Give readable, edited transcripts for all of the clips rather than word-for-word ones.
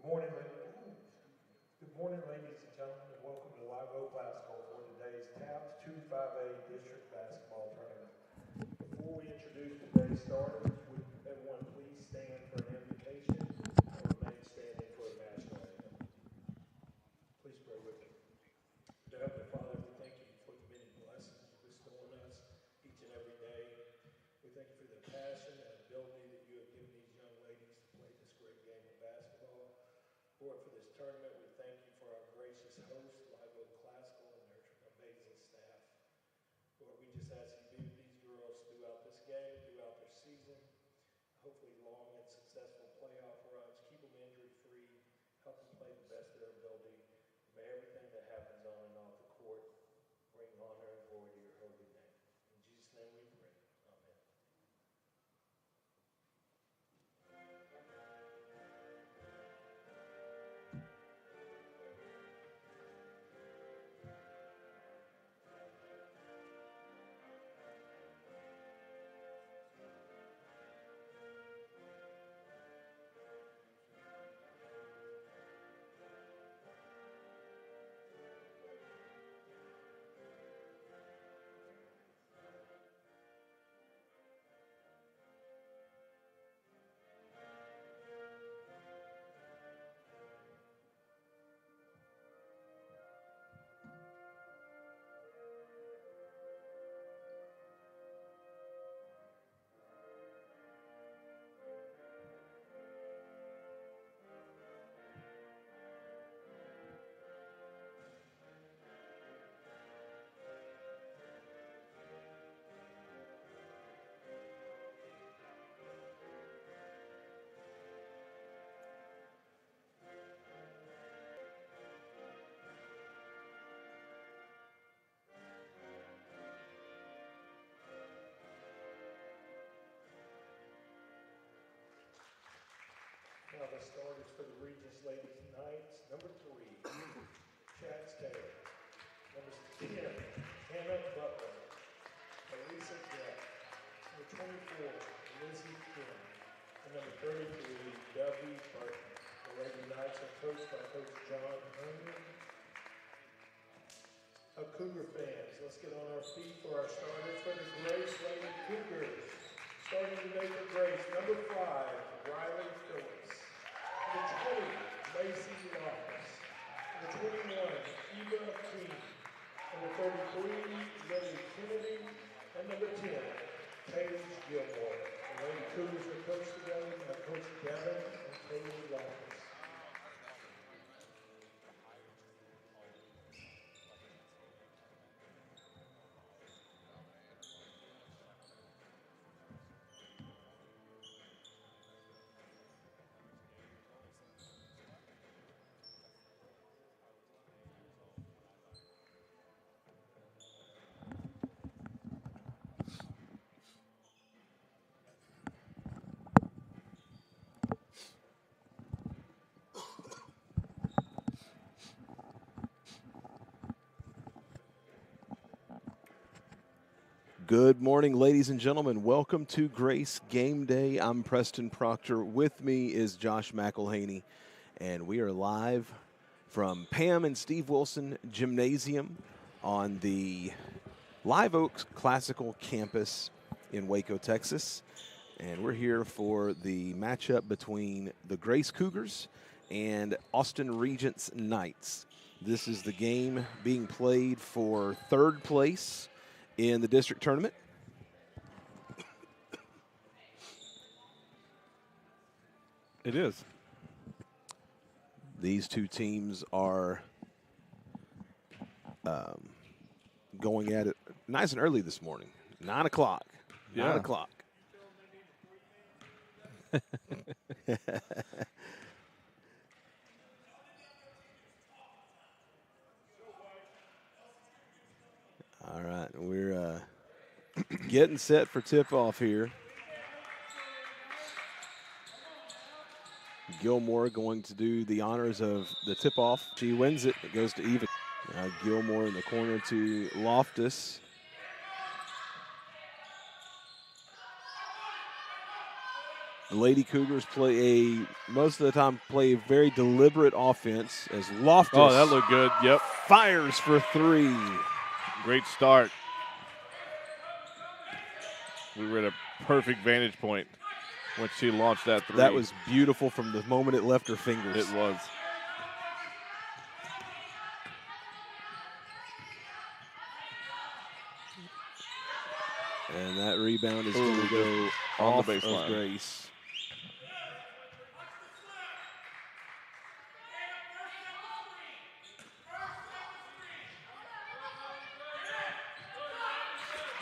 Morning, good morning, ladies and gentlemen, and welcome to Live Oak Basketball for today's TAPPS 2-5A District Basketball Tournament. Before we introduce today's starters, would everyone please stand for an invocation and remain standing for a national anthem. Please pray with me. Dear Heavenly Father, we thank you for the many blessings you bestow on us each and every day. We thank you for the passion and ability that you have given these young ladies to play this great game of basketball. Lord, for this tournament, we thank you for our gracious host, Live Oak Classical, and their amazing staff. Lord, we just ask you to be with these girls throughout this game, throughout their season, hopefully long and successful playoff runs. Keep them injury-free, help them play the best of their ability. May everything that happens on and off the court bring honor and glory to your holy name. In Jesus' name we pray. Amen. Now the starters for the Regents ladies tonight. Number 3, Chad Taylor. Number 10, Hannah Butler. Elisa Jeff. Number 24, Lizzie Kim. And number 33, Debbie Burton. The Lady Knights are coached by Coach John Herman. Cougar fans, let's get on our feet for our starters for the Grace Lady Cougars. Starting today for Grace, number 5, Riley Phillips. Number 20, Macy Loftus. Number 21, Eva King. Number 33, Lily Kennedy. And number 10, Paige Gilmore. The Lady Cougars are coached together by Coach Devin and Kaylee Loftus. Good morning, ladies and gentlemen. Welcome to Grace Game Day. I'm Preston Proctor. With me is Josh McElhaney, and we are live from Pam and Steve Wilson Gymnasium on the Live Oaks Classical Campus in Waco, Texas. And we're here for the matchup between the Grace Cougars and Austin Regents Knights. This is the game being played for third place in the district tournament. It is. These two teams are going at it nice and early this morning. 9 o'clock. 9 o'clock. All right, we're getting set for tip-off here. Gilmore going to do the honors of the tip-off. She wins it. It goes to Eva. Now Gilmore in the corner to Loftus. The Lady Cougars most of the time play a very deliberate offense as Loftus Oh, that looked good. Yep. fires for three. Great start. We were at a perfect vantage point when she launched that three. That was beautiful from the moment it left her fingers. It was. And that rebound is going to go on off the baseline. of Grace.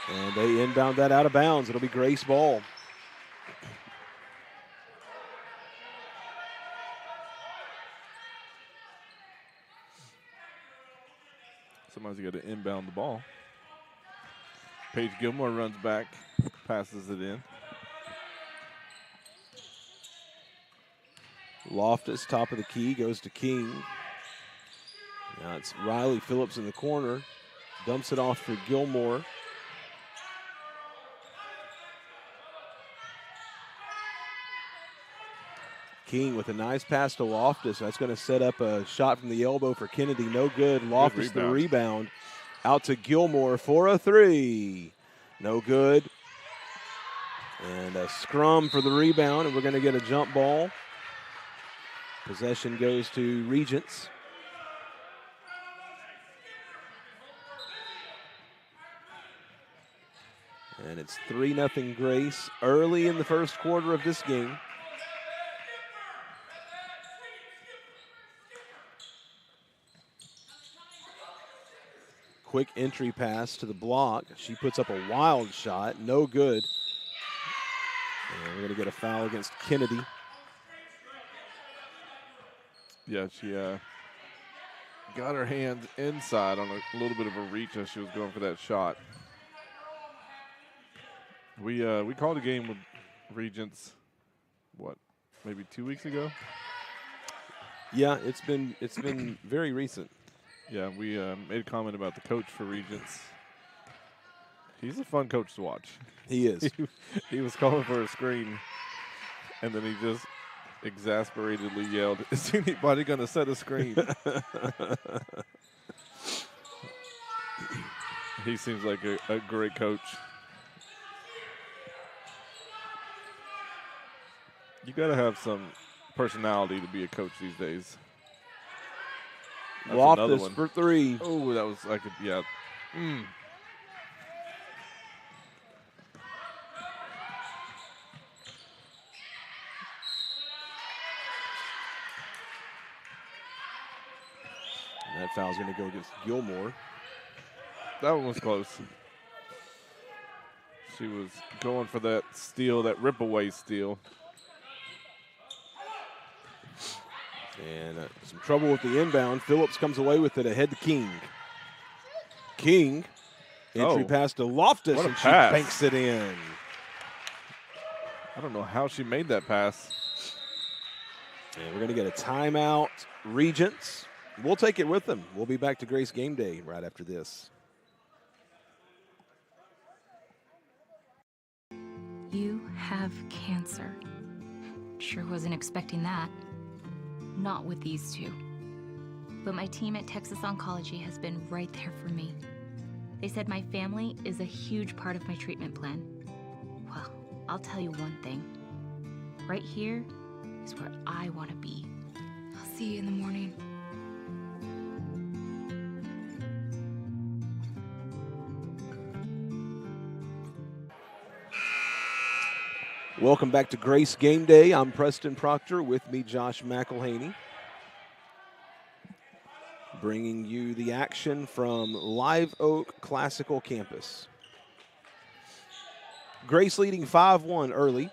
And they inbound that out of bounds. It'll be Grace ball. Somebody's got to inbound the ball. Paige Gilmore runs back, passes it in. Loftus, top of the key, goes to King. Now it's Riley Phillips in the corner. Dumps it off for Gilmore. King with a nice pass to Loftus. That's going to set up a shot from the elbow for Kennedy. No good. Loftus the rebound. Out to Gilmore for a three. No good. And a scrum for the rebound, and we're going to get a jump ball. Possession goes to Regents. And it's 3-0 Grace early in the first quarter of this game. Quick entry pass to the block. She puts up a wild shot. No good. And we're going to get a foul against Kennedy. Yeah, she got her hands inside on a little bit of a reach as she was going for that shot. We called a game with Regents, maybe 2 weeks ago? Yeah, it's been very recent. Yeah, we made a comment about the coach for Regents. He's a fun coach to watch. He is. He was calling for a screen, and then he just exasperatedly yelled, "Is anybody going to set a screen?" He seems like a great coach. You got to have some personality to be a coach these days. That's Loftus for three. Oh, that was yeah. And that foul's going to go against Gilmore. That one was close. She was going for that steal, that rip-away steal. And some trouble with the inbound. Phillips comes away with it ahead to King. King, entry pass to Loftus, and she banks it in. I don't know how she made that pass. And we're going to get a timeout. Regents. We'll take it with them. We'll be back to Grace Game Day right after this. You have cancer. Sure wasn't expecting that. Not with these two. But my team at Texas Oncology has been right there for me. They said my family is a huge part of my treatment plan. Well, I'll tell you one thing. Right here is where I want to be. I'll see you in the morning. Welcome back to Grace Game Day. I'm Preston Proctor. With me, Josh McElhaney. Bringing you the action from Live Oak Classical Campus. Grace leading 5-1 early.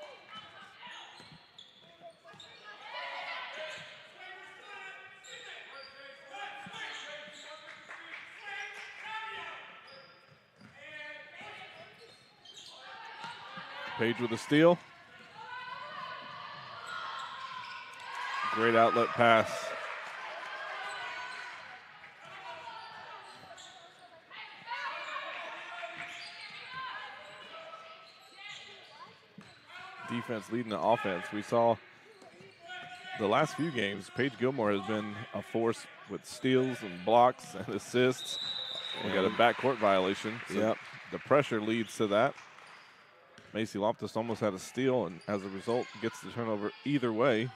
Page with a steal. Great outlet pass. defense leading the offense. We saw the last few games, Paige Gilmore has been a force with steals and blocks and assists. We got a backcourt violation. So Yep. the pressure leads to that. Macy Loftus almost had a steal, and as a result, gets the turnover either way.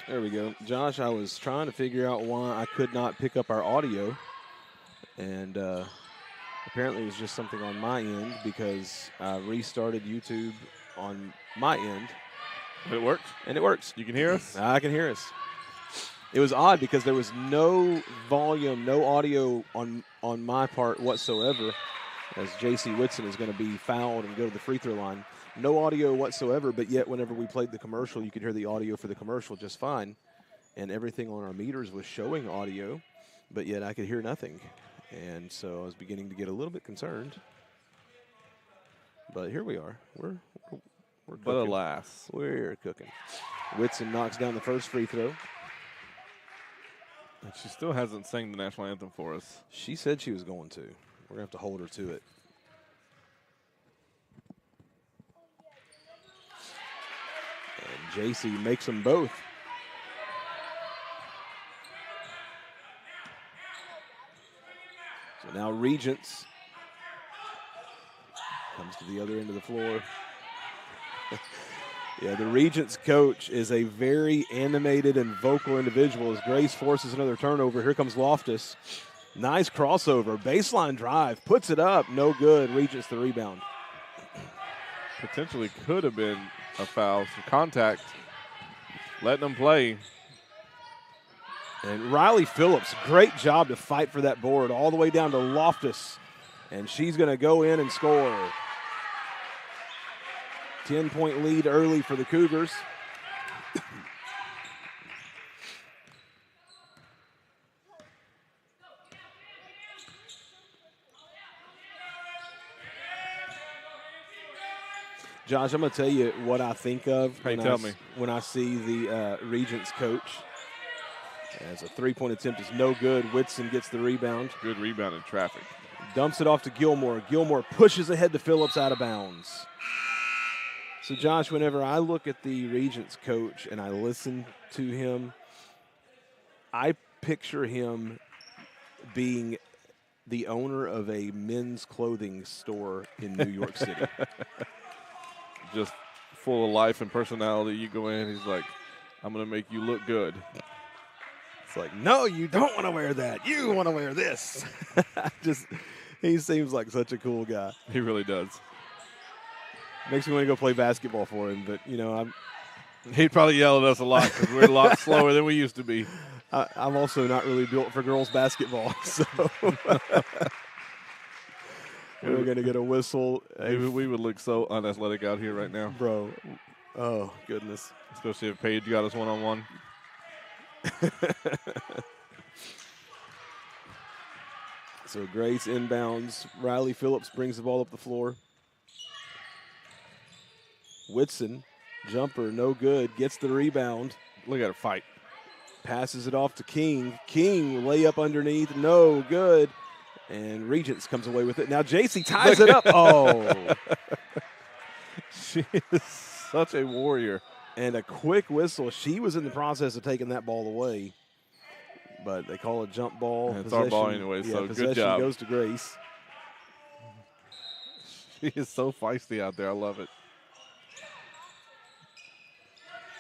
There we go. Josh, I was trying to figure out why I could not pick up our audio. And apparently it was just something on my end because I restarted YouTube on my end. But it worked. And it works. You can hear us? I can hear us. It was odd because there was no volume, no audio on my part whatsoever, as J.C. Whitson is going to be fouled and go to the free throw line. No audio whatsoever, but yet whenever we played the commercial, you could hear the audio for the commercial just fine. And everything on our meters was showing audio, but yet I could hear nothing. And so I was beginning to get a little bit concerned. But here we are. We're cooking. But alas. We're cooking. Whitson knocks down the first free throw. And she still hasn't sang the national anthem for us. She said she was going to. We're going to have to hold her to it. And JC makes them both. So now Regents comes to the other end of the floor. Yeah, the Regents coach is a very animated and vocal individual as Grace forces another turnover. Here comes Loftus. Nice crossover, baseline drive, puts it up, no good. Regents the rebound. Potentially could have been a foul, some contact, letting them play. And Riley Phillips, great job to fight for that board all the way down to Loftus. And she's going to go in and score. 10-point lead early for the Cougars. Josh, I'm going to tell you what I think of Hey, when I see the Regents coach. As a three-point attempt is no good. Whitson gets the rebound. Good rebound in traffic. Dumps it off to Gilmore. Gilmore pushes ahead to Phillips out of bounds. So, Josh, whenever I look at the Regents coach and I listen to him, I picture him being the owner of a men's clothing store in New York City. Just full of life and personality. You go in, he's like, I'm going to make you look good. It's like, no, you don't want to wear that. You want to wear this. He seems like such a cool guy. He really does. Makes me want to go play basketball for him, but, you know, He'd probably yell at us a lot because we're a lot slower than we used to be. I'm also not really built for girls basketball, so we're going to get a whistle. We would look so unathletic out here right now. Bro, oh, goodness. Especially if Paige got us one-on-one. So Grace inbounds. Riley Phillips brings the ball up the floor. Whitson, jumper, no good. Gets the rebound. Look at her fight. Passes it off to King. King, layup underneath, no good. And Regents comes away with it. Now JC ties it up. Oh. She is such a warrior. And a quick whistle. She was in the process of taking that ball away. But they call it jump ball. And it's our ball anyway, so good job. Goes to Grace. She is so feisty out there. I love it.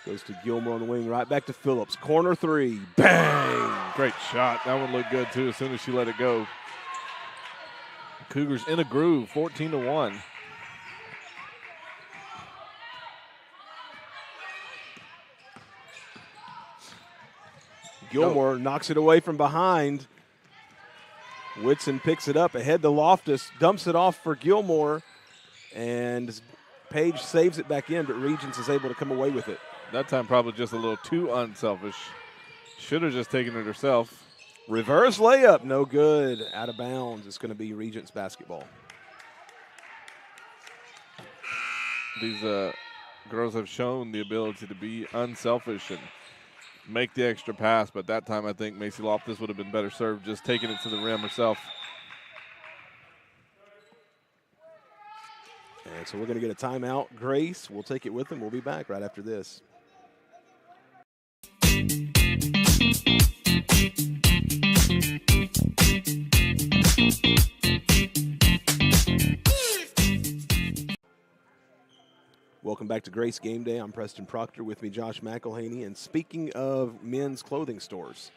Goes to Gilmore on the wing. Right back to Phillips. Corner three. Bang! Great shot. That one looked good, too, as soon as she let it go. Cougars in a groove, 14-1. Gilmore knocks it away from behind. Whitson picks it up ahead to Loftus, dumps it off for Gilmore, and Page saves it back in, but Regents is able to come away with it. That time probably just a little too unselfish. Should have just taken it herself. Reverse layup, no good. Out of bounds. It's going to be Regents basketball. These girls have shown the ability to be unselfish and make the extra pass, but that time I think Macy Loftus would have been better served just taking it to the rim herself. And so we're going to get a timeout. Grace, we'll take it with them. We'll be back right after this. Welcome back to Grace Game Day. I'm Preston Proctor. With me, Josh McElhaney. And speaking of men's clothing stores,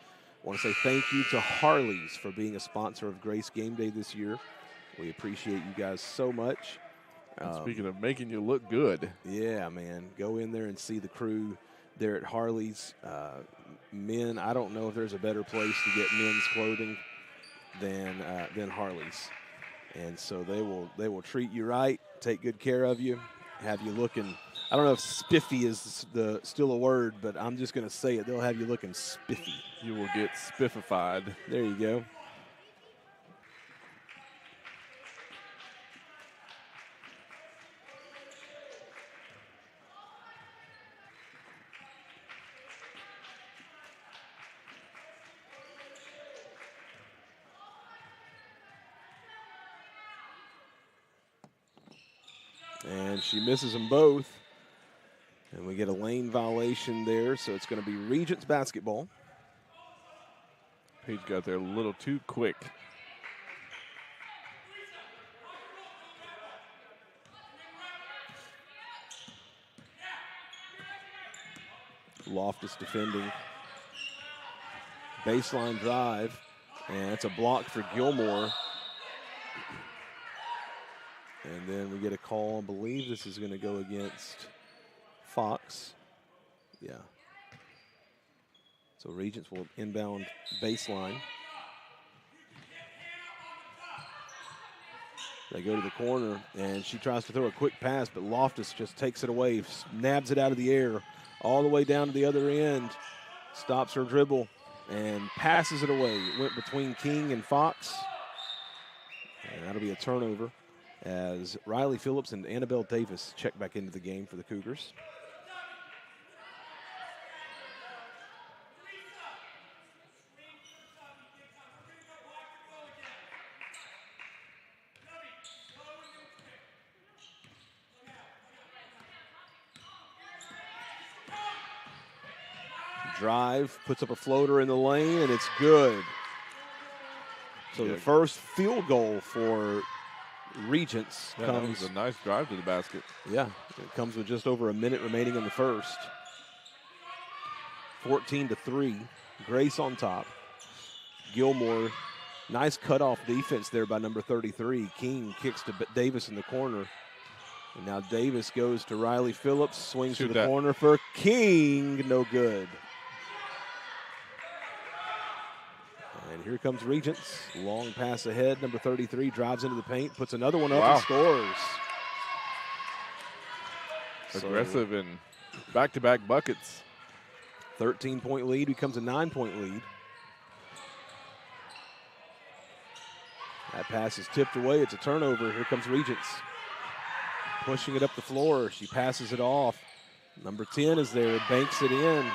I want to say thank you to Harley's for being a sponsor of Grace Game Day this year. We appreciate you guys so much. And speaking of making you look good. Yeah, man. Go in there and see the crew there at Harley's. Men, I don't know if there's a better place to get men's clothing than Harley's. And so they will treat you right, take good care of you, have you looking, I don't know if spiffy is still a word, but I'm just going to say it. They'll have you looking spiffy. You will get spiffified. There you go. And she misses them both. And we get a lane violation there, so it's going to be Regents basketball. Paige got there a little too quick. Loftus defending. Baseline drive, and it's a block for Gilmore. And then we get a call. I believe this is going to go against Fox. Yeah. So Regents will inbound baseline. They go to the corner, and she tries to throw a quick pass, but Loftus just takes it away, nabs it out of the air, all the way down to the other end, stops her dribble, and passes it away. It went between King and Fox, and that'll be a turnover as Riley Phillips and Annabelle Davis check back into the game for the Cougars. Drive, puts up a floater in the lane, and it's good. So the first field goal for Regents comes. That was a nice drive to the basket. Yeah, it comes with just over a minute remaining in the first. 14-3, Grace on top. Gilmore, nice cutoff defense there by number 33. King kicks to Davis in the corner. And now Davis goes to Riley Phillips, swings to the corner for King, no good. And here comes Regents. Long pass ahead. Number 33 drives into the paint, puts another one up and scores. Aggressive and back-to-back buckets. 13-point lead becomes a 9-point lead. That pass is tipped away. It's a turnover. Here comes Regents. Pushing it up the floor. She passes it off. Number 10 is there, banks it in.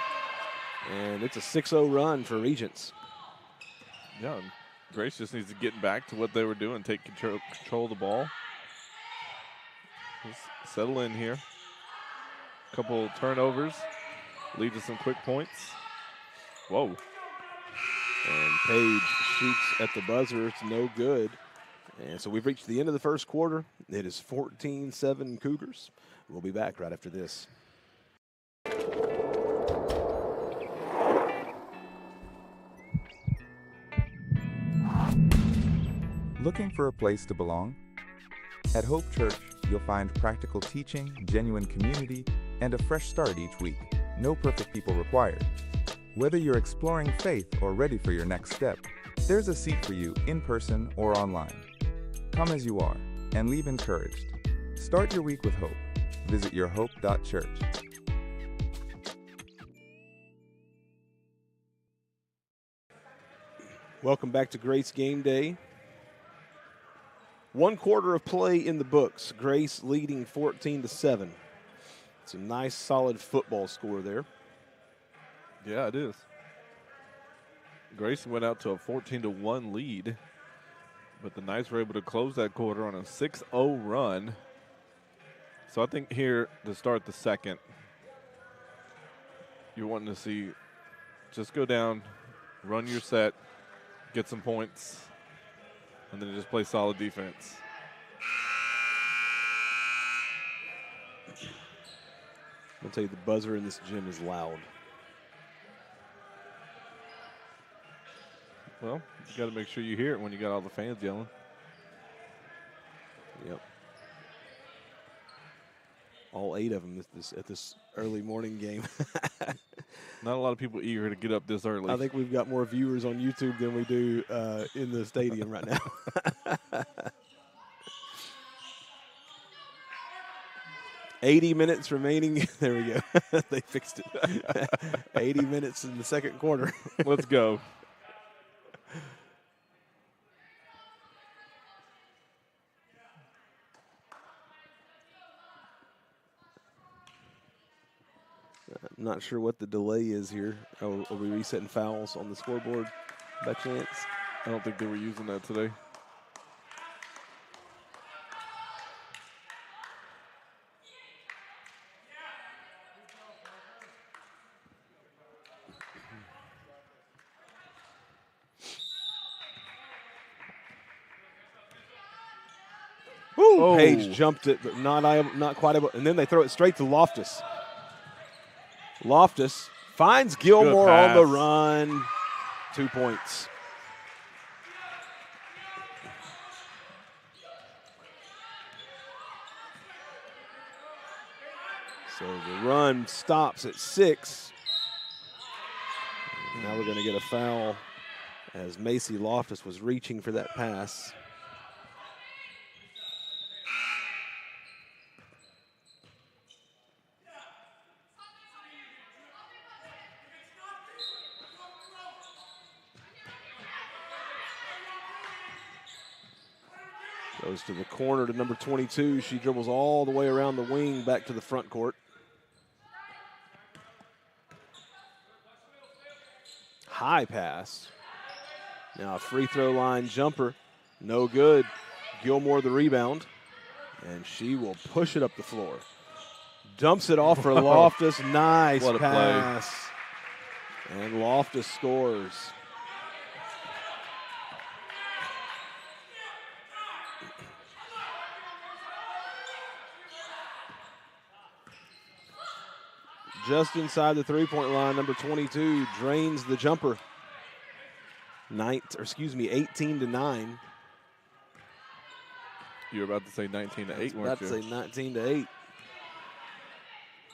And it's a 6-0 run for Regents. Yeah, Grace just needs to get back to what they were doing, take control of the ball. Just settle in here. Couple turnovers, lead to some quick points. Whoa. And Paige shoots at the buzzer. It's no good. And so we've reached the end of the first quarter. It is 14-7 Cougars. We'll be back right after this. Looking for a place to belong? At Hope Church, you'll find practical teaching, genuine community, and a fresh start each week. No perfect people required. Whether you're exploring faith or ready for your next step, there's a seat for you in person or online. Come as you are and leave encouraged. Start your week with hope. Visit yourhope.church. Welcome back to Grace Game Day. 1 quarter of play in the books. Grace leading 14-7. It's a nice, solid football score there. Yeah, it is. Grace went out to a 14-1 lead, but the Knights were able to close that quarter on a 6-0 run. So I think here to start the second, you're wanting to see just go down, run your set, get some points, and then just play solid defense. I'll tell you, the buzzer in this gym is loud. Well, you got to make sure you hear it when you got all the fans yelling. Yep. All 8 of them at this early morning game. Not a lot of people eager to get up this early. I think we've got more viewers on YouTube than we do in the stadium right now. 80 minutes remaining. There we go. They fixed it. 80 minutes in the second quarter. Let's go. I'm not sure what the delay is here. Oh, are we resetting fouls on the scoreboard by chance? I don't think they were using that today. Woo! Oh. Page jumped it, but not quite able. And then they throw it straight to Loftus. Loftus finds Gilmore on the pass. run. 2 points. So the run stops at 6. Now we're going to get a foul as Macy Loftus was reaching for that pass. Goes to the corner to number 22. She dribbles all the way around the wing back to the front court. High pass. Now a free throw line jumper. No good. Gilmore the rebound. And she will push it up the floor. Dumps it off for Loftus. Nice What a pass. And Loftus scores. Just inside the three-point line, number 22 drains the jumper. 18-9. You were about to say 19-8, About weren't to you? say 19-8.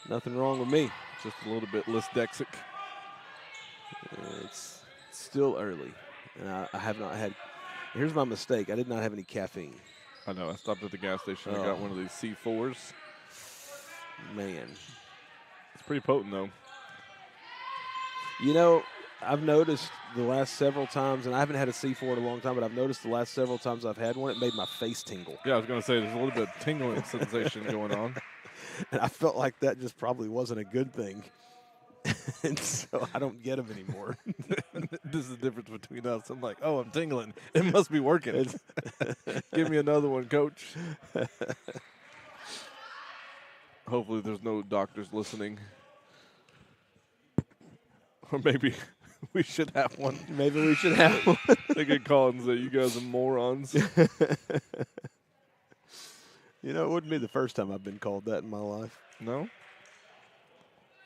Nothing wrong with me. Just a little bit dyslexic. It's still early, and I have not had. Here's my mistake. I did not have any caffeine. I know. I stopped at the gas station. I got one of these C4s. Man. It's pretty potent, though. You know, I've noticed the last several times, and I haven't had a C4 in a long time, but I've noticed the last several times I've had one, it made my face tingle. Yeah, I was going to say there's a little bit of tingling sensation going on. And I felt like that just probably wasn't a good thing. And so I don't get them anymore. This is the difference between us. I'm like, oh, I'm tingling. It must be working. Give me another one, coach. Hopefully there's no doctors listening. Or maybe we should have one. Maybe we should have one. They could call and say, you guys are morons. You know, it wouldn't be the first time I've been called that in my life. No?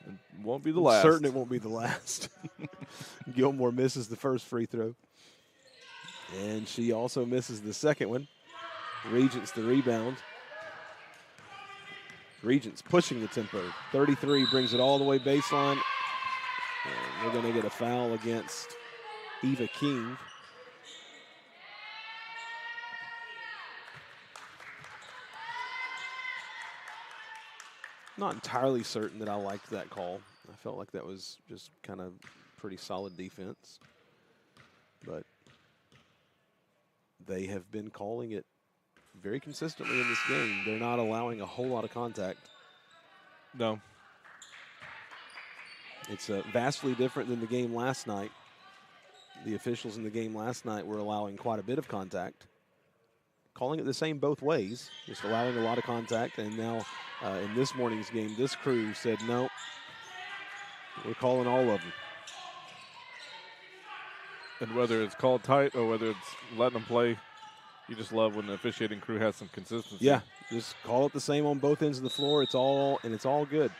It won't be the last. Certain it won't be the last. Gilmore misses the first free throw. And she also misses the second one. Regents the rebound. Regents pushing the tempo. 33 brings it all the way baseline. And we're going to get a foul against Eva King. Not entirely certain that I liked that call. I felt like that was just kind of pretty solid defense. But they have been calling it very consistently in this game. They're not allowing a whole lot of contact. No. It's vastly different than the game last night. The officials in the game last night were allowing quite a bit of contact. Calling it the same both ways, just allowing a lot of contact, and now in this morning's game, this crew said, no, we're calling all of them. And whether it's called tight or whether it's letting them play, you just love when the officiating crew has some consistency. Yeah, just call it the same on both ends of the floor. It's all good.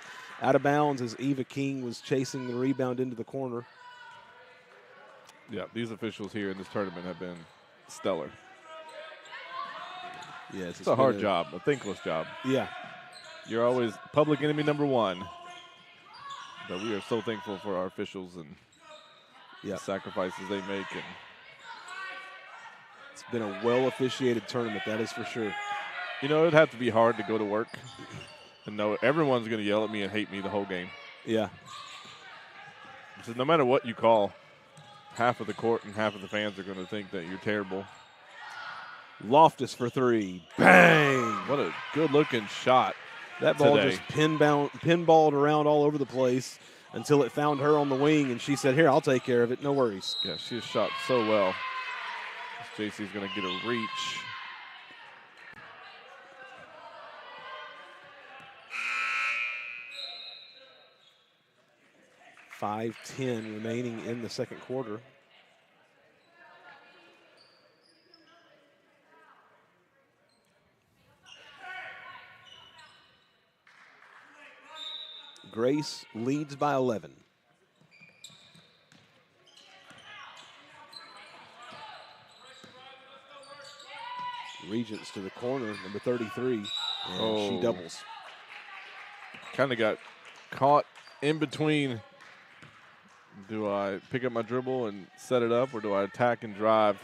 Out of bounds as Eva King was chasing the rebound into the corner. Yeah, these officials here in this tournament have been stellar. Yes, it's a hard job, a thankless job. Yeah. You're always public enemy number one. But we are so thankful for our officials and the sacrifices they make. And it's been a well-officiated tournament, that is for sure. You know, it'd have to be hard to go to work and know everyone's going to yell at me and hate me the whole game. Yeah. So no matter what you call, half of the court and half of the fans are going to think that you're terrible. Loftus for three. Bang! What a good-looking shot. That ball today. just pinballed around all over the place until it found her on the wing, and she said, here, I'll take care of it. No worries. Yeah, she has shot so well. JC's going to get a reach. .5:10 remaining in the second quarter. Grace leads by 11. Regents to the corner, number 33, and she doubles. Kind of got caught in between. Do I pick up my dribble and set it up, or do I attack and drive?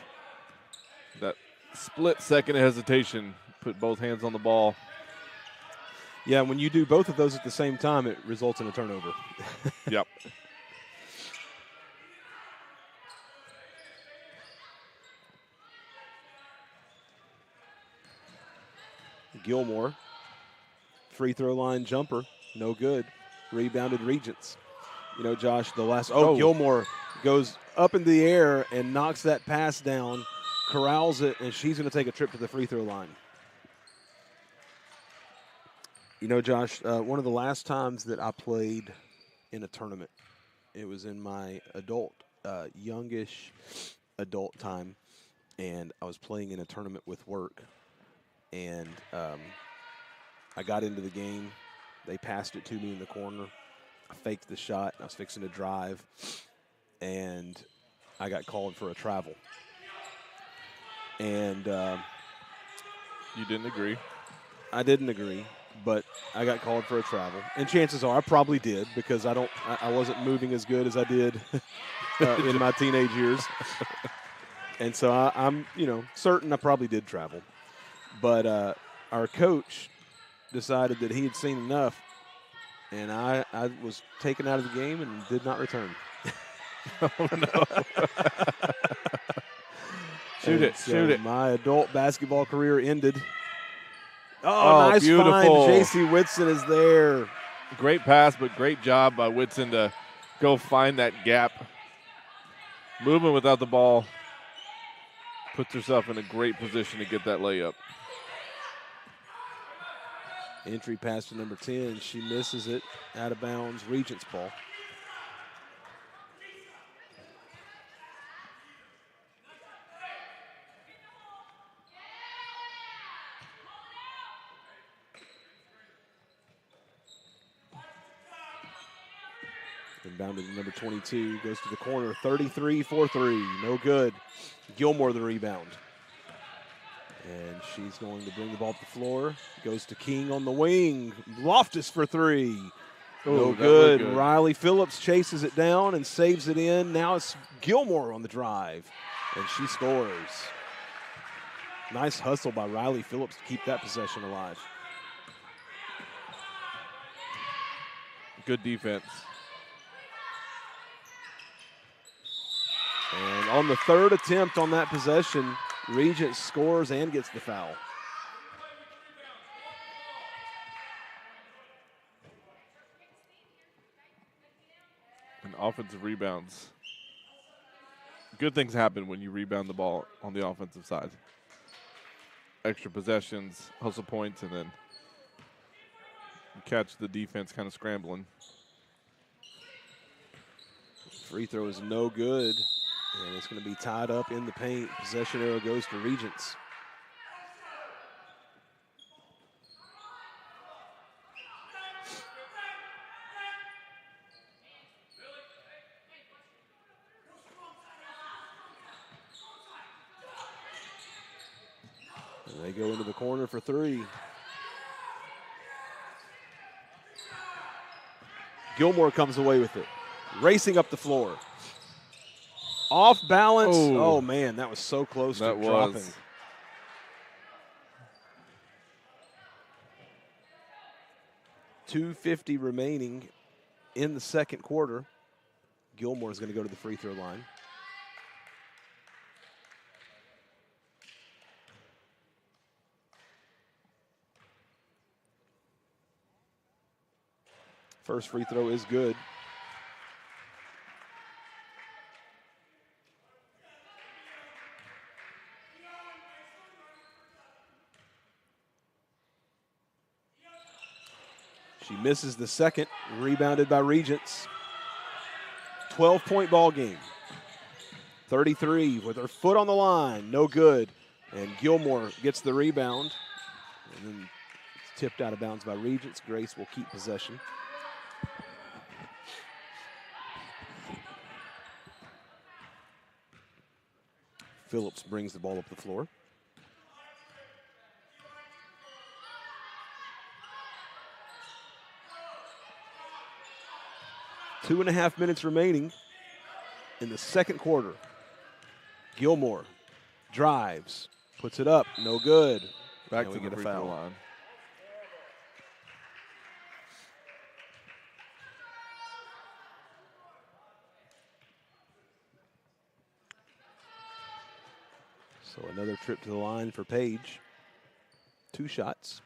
That split second of hesitation, put both hands on the ball. Yeah, when you do both of those at the same time, it results in a turnover. Yep. Gilmore, free throw line jumper, no good. Rebounded Regents. You know, Josh, the last, Gilmore goes up in the air and knocks that pass down, corrals it, and she's going to take a trip to the free throw line. You know, Josh, one of the last times that I played in a tournament, it was in my adult, youngish adult time, and I was playing in a tournament with work. And I got into the game. They passed it to me in the corner. I faked the shot. I was fixing to drive, and I got called for a travel. And you didn't agree? I didn't agree, but I got called for a travel. And chances are I probably did, because I wasn't moving as good as I did in my teenage years. And so I'm certain I probably did travel. But our coach decided that he had seen enough, and I was taken out of the game and did not return. Oh, no. Shoot it. My adult basketball career ended. Oh, nice beautiful find. J.C. Whitson is there. Great pass, but great job by Whitson to go find that gap. Moving without the ball. Puts herself in a great position to get that layup. Entry pass to number 10. She misses it. Out of bounds. Regents ball. Inbounded to number 22. Goes to the corner. 33 for three. No good. Gilmore the rebound. And she's going to bring the ball to the floor. Goes to King on the wing. Loftus for three. No good. Riley Phillips chases it down and saves it in. Now it's Gilmore on the drive, and she scores. Nice hustle by Riley Phillips to keep that possession alive. Good defense. And on the third attempt on that possession, Regents scores and gets the foul. And offensive rebounds. Good things happen when you rebound the ball on the offensive side. Extra possessions, hustle points, and then Catch the defense kind of scrambling. Free throw is no good, and it's going to be tied up in the paint. Possession arrow goes to Regents. And they go into the corner for three. Gilmore comes away with it, racing up the floor. Off balance. Oh, man, that was so close to dropping. 2:50 remaining in the second quarter. Gilmore is going to go to the free throw line. First free throw is good. She misses the second, rebounded by Regents. 12-point ball game. 33 with her foot on the line, no good. And Gilmore gets the rebound. And then it's tipped out of bounds by Regents. Grace will keep possession. Phillips brings the ball up the floor. Two and a half minutes remaining in the second quarter. Gilmore drives, puts it up, no good. Back and to we the get a free throw foul. line. So another trip to the line for Page. 2 shots.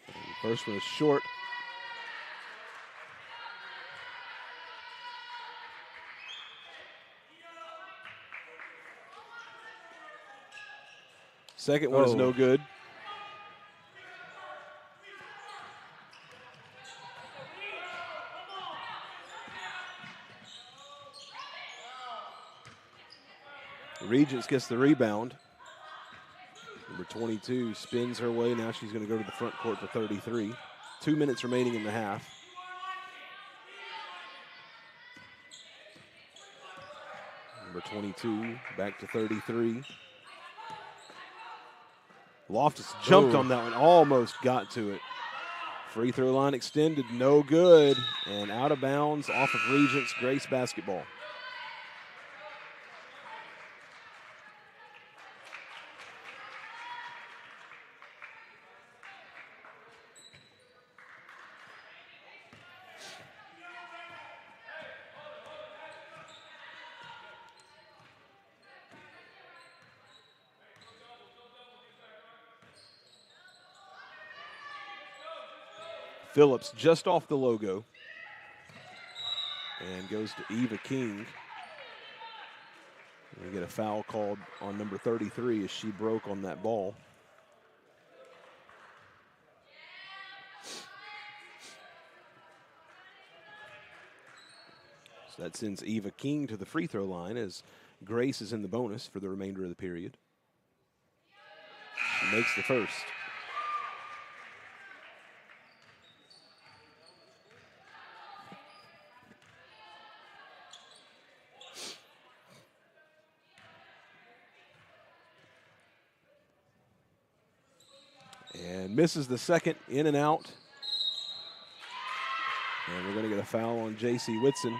And first one is short. Second one is no good. Regents gets the rebound. Number 22 spins her way. Now she's going to go to the front court for 33. 2 minutes remaining in the half. Number 22 back to 33. Loftus jumped on that one, almost got to it. Free throw line extended, no good. And out of bounds off of Regents. Grace basketball. Phillips just off the logo and goes to Eva King. We get a foul called on number 33 as she broke on that ball. So that sends Eva King to the free throw line as Grace is in the bonus for the remainder of the period. She makes the first. And misses the second, in and out. And we're going to get a foul on J.C. Whitson.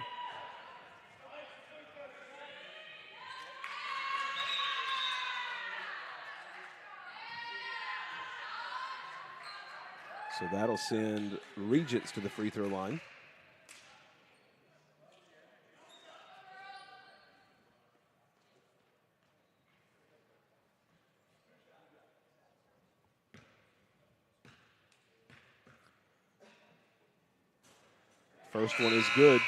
So that'll send Regents to the free throw line. First one is good.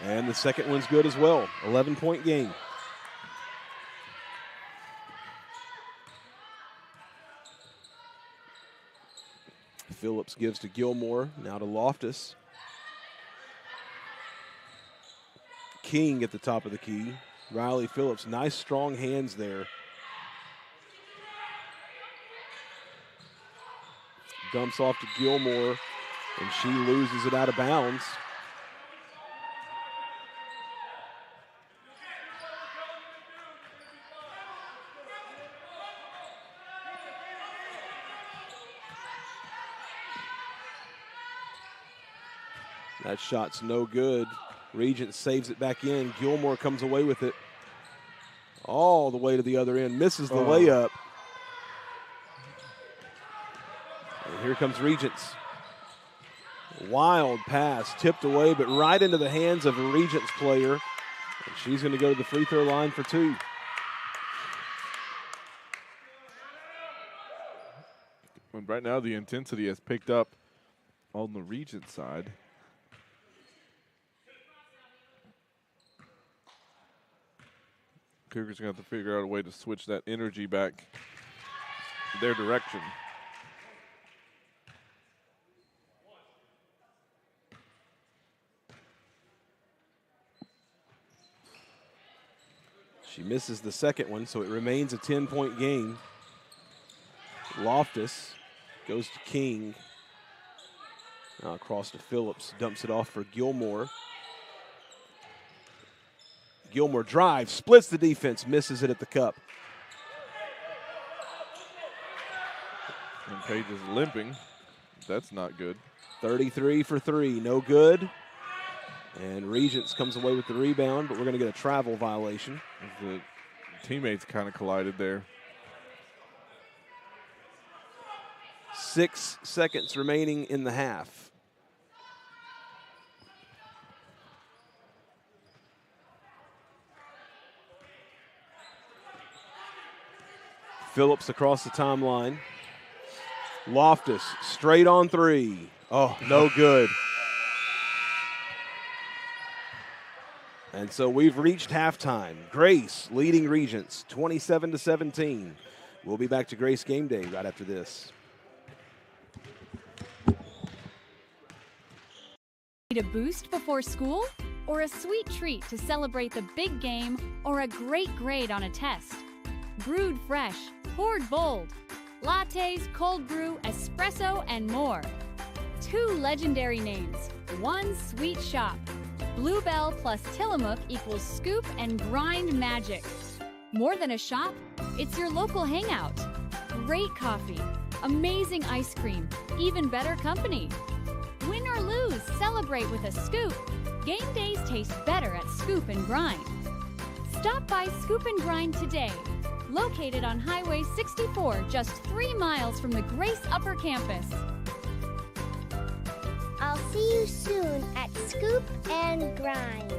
And the second one's good as well. 11-point game. Phillips gives to Gilmore, now to Loftus. King at the top of the key. Riley Phillips, nice strong hands there. Dumps off to Gilmore, and she loses it out of bounds. That shot's no good. Regents saves it back in. Gilmore comes away with it all the way to the other end. Misses the layup. And here comes Regents. Wild pass, tipped away, but right into the hands of a Regents player. And she's going to go to the free throw line for two. And right now the intensity has picked up on the Regent side. Cougars are going to have to figure out a way to switch that energy back their direction. She misses the second one, so it remains a 10-point game. Loftus goes to King. Now across to Phillips, dumps it off for Gilmore. Gilmore drives, splits the defense, misses it at the cup. And Page is limping. That's not good. 33 for 3, no good. And Regents comes away with the rebound, but we're going to get a travel violation. The teammates kind of collided there. 6 seconds remaining in the half. Phillips across the timeline. Loftus straight on three. Oh, no good. And so we've reached halftime. Grace leading Regents 27-17. We'll be back to Grace Game Day right after this. Need a boost before school? Or a sweet treat to celebrate the big game or a great grade on a test? Brewed fresh, poured bold. Lattes, cold brew, espresso, and more. 2 legendary names, 1 sweet shop. Bluebell plus Tillamook equals scoop and grind magic. More than a shop, it's your local hangout. Great coffee, amazing ice cream, even better company. Win or lose, celebrate with a scoop. Game days taste better at Scoop and Grind. Stop by Scoop and Grind today. Located on Highway 64, just 3 miles from the Grace Upper Campus. I'll see you soon at Scoop and Grind.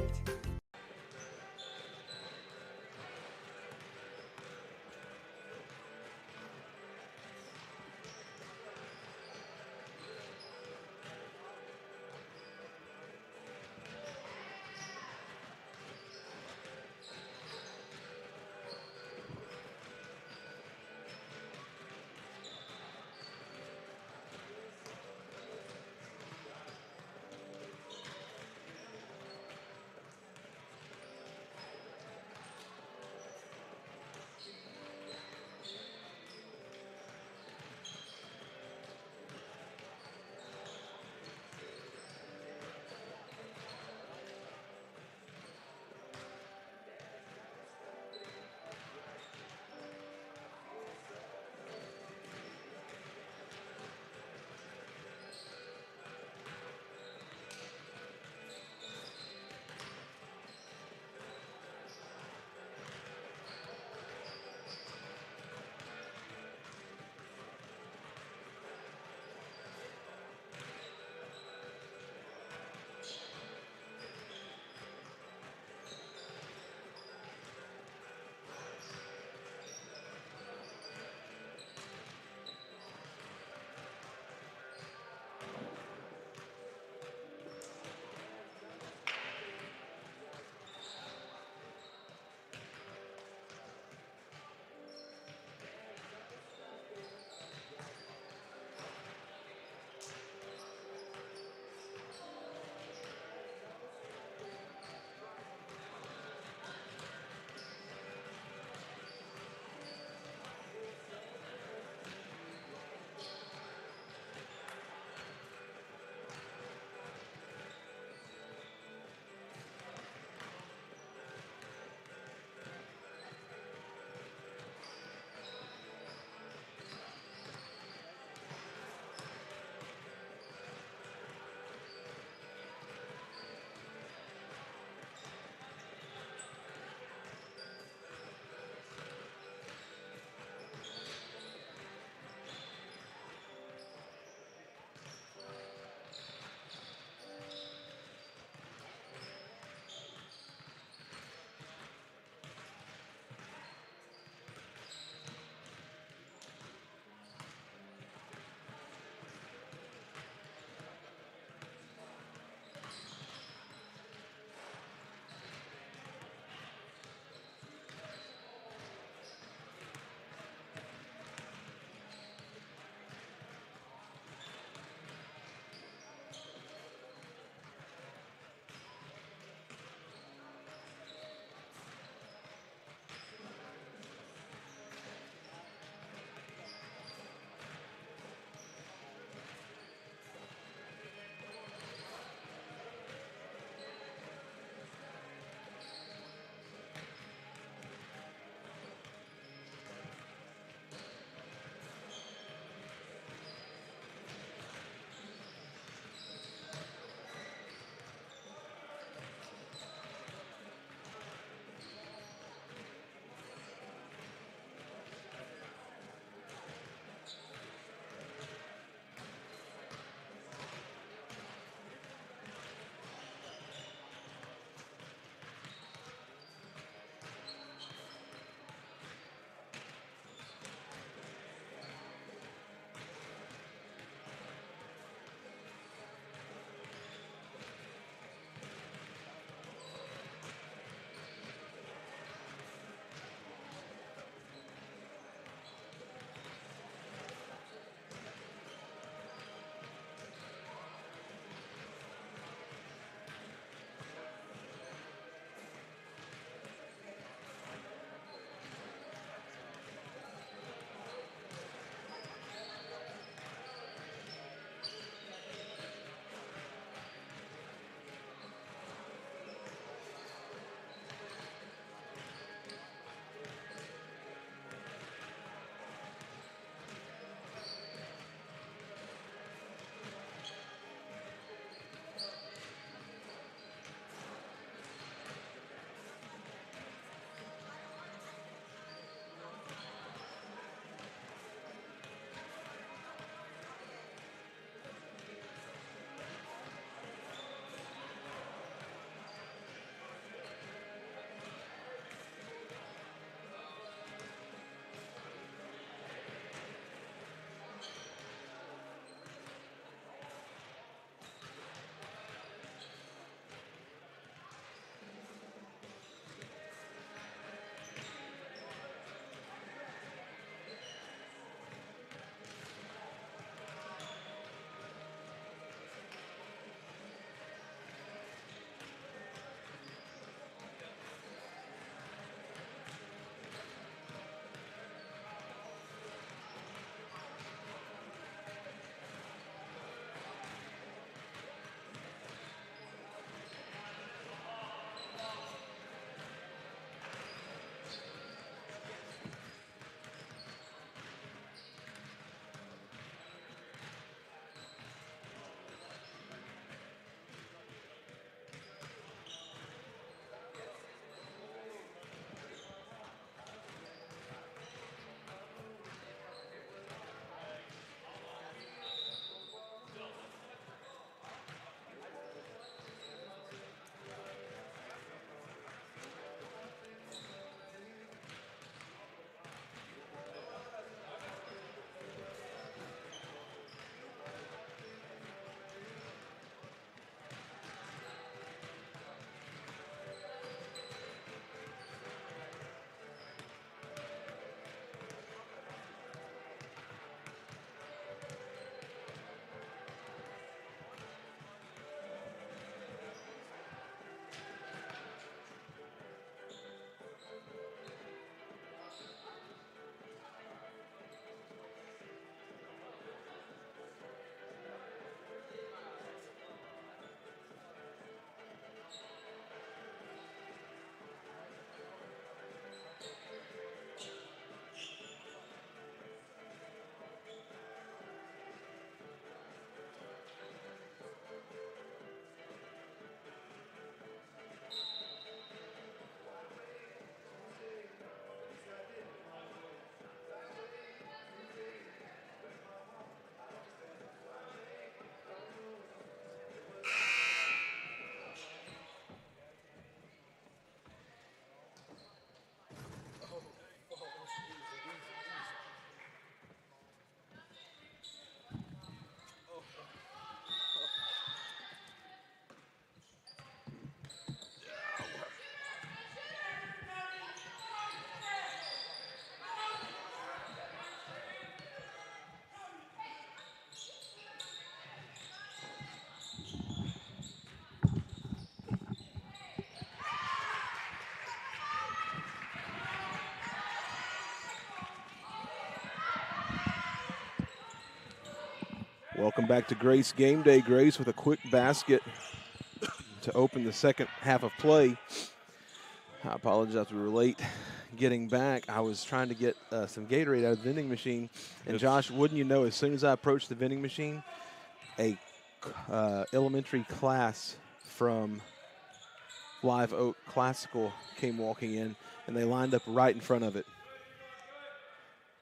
Welcome back to Grace Game Day. Grace with a quick basket to open the second half of play. I apologize, we were late getting back. I was trying to get some Gatorade out of the vending machine. And Josh, wouldn't you know, as soon as I approached the vending machine, a elementary class from Live Oak Classical came walking in, and they lined up right in front of it.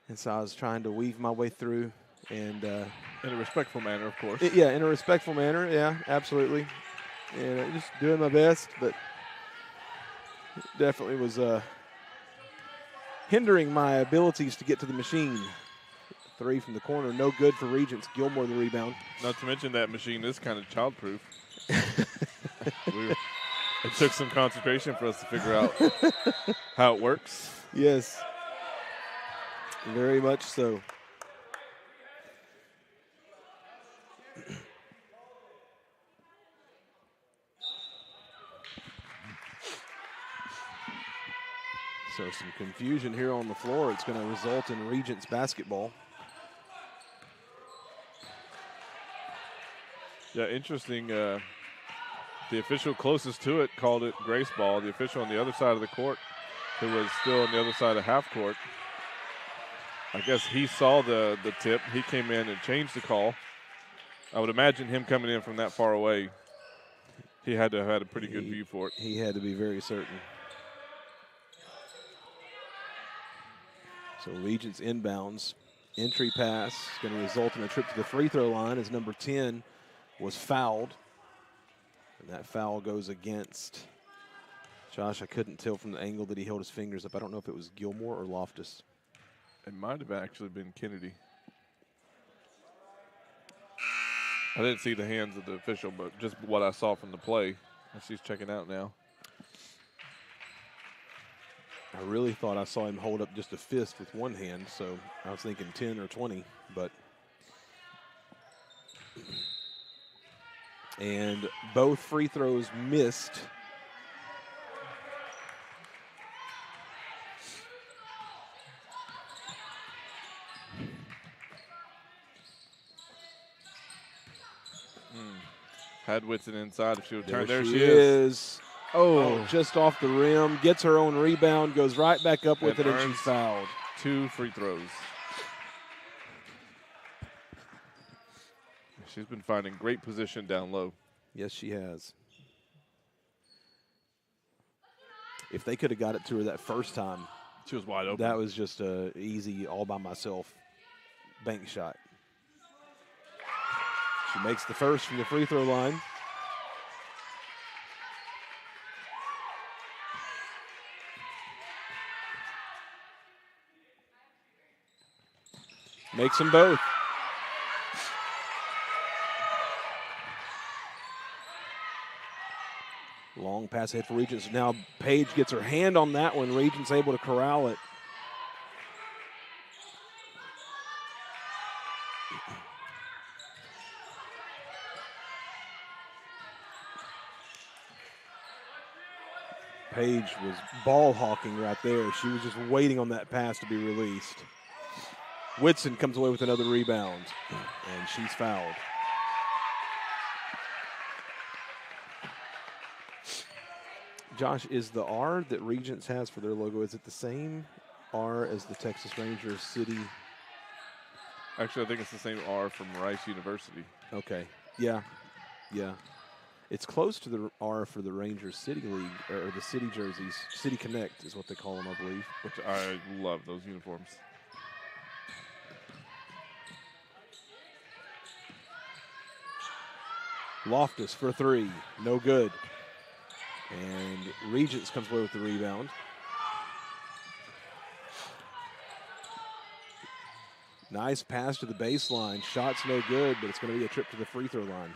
And so I was trying to weave my way through. And in a respectful manner, of course. Yeah, in a respectful manner, yeah, absolutely. And just doing my best, but it definitely was hindering my abilities to get to the machine. 3 from the corner, no good for Regents. Gilmore the rebound. Not to mention that machine is kind of childproof. It took some concentration for us to figure out how it works. Yes, very much so. So some confusion here on the floor. It's going to result in Regents basketball. Yeah, interesting. The official closest to it called it Grace ball. The official on the other side of the court, who was still on the other side of half court, I guess he saw the tip. He came in and changed the call. I would imagine him coming in from that far away, he had to have had a pretty good view for it. He had to be very certain. So Regents inbounds. Entry pass is going to result in a trip to the free throw line as number 10 was fouled. And that foul goes against Josh. I couldn't tell from the angle that he held his fingers up. I don't know if it was Gilmore or Loftus. It might have actually been Kennedy. I didn't see the hands of the official, but just what I saw from the play. She's checking out now. I really thought I saw him hold up just a fist with one hand, so I was thinking 10 or 20, but. And both free throws missed. Had Whitson inside. If she would turn, There she is. Oh, just off the rim. Gets her own rebound. Goes right back up with it, and she's fouled. 2 free throws. She's been finding great position down low. Yes, she has. If they could have got it to her that first time, she was wide open. That was just a easy, all by myself bank shot. She makes the first from the free throw line. Makes them both. Long pass ahead for Regents. Now Paige gets her hand on that one. Regents able to corral it. Paige was ball hawking right there. She was just waiting on that pass to be released. Whitson comes away with another rebound, and she's fouled. Josh, is the R that Regents has for their logo, is it the same R as the Texas Rangers City? Actually, I think it's the same R from Rice University. Okay, yeah. It's close to the R for the Rangers City League, or the City jerseys. City Connect is what they call them, I believe. Which I love those uniforms. Loftus for 3, no good. And Regents comes away with the rebound. Nice pass to the baseline. Shot's no good, but it's going to be a trip to the free throw line.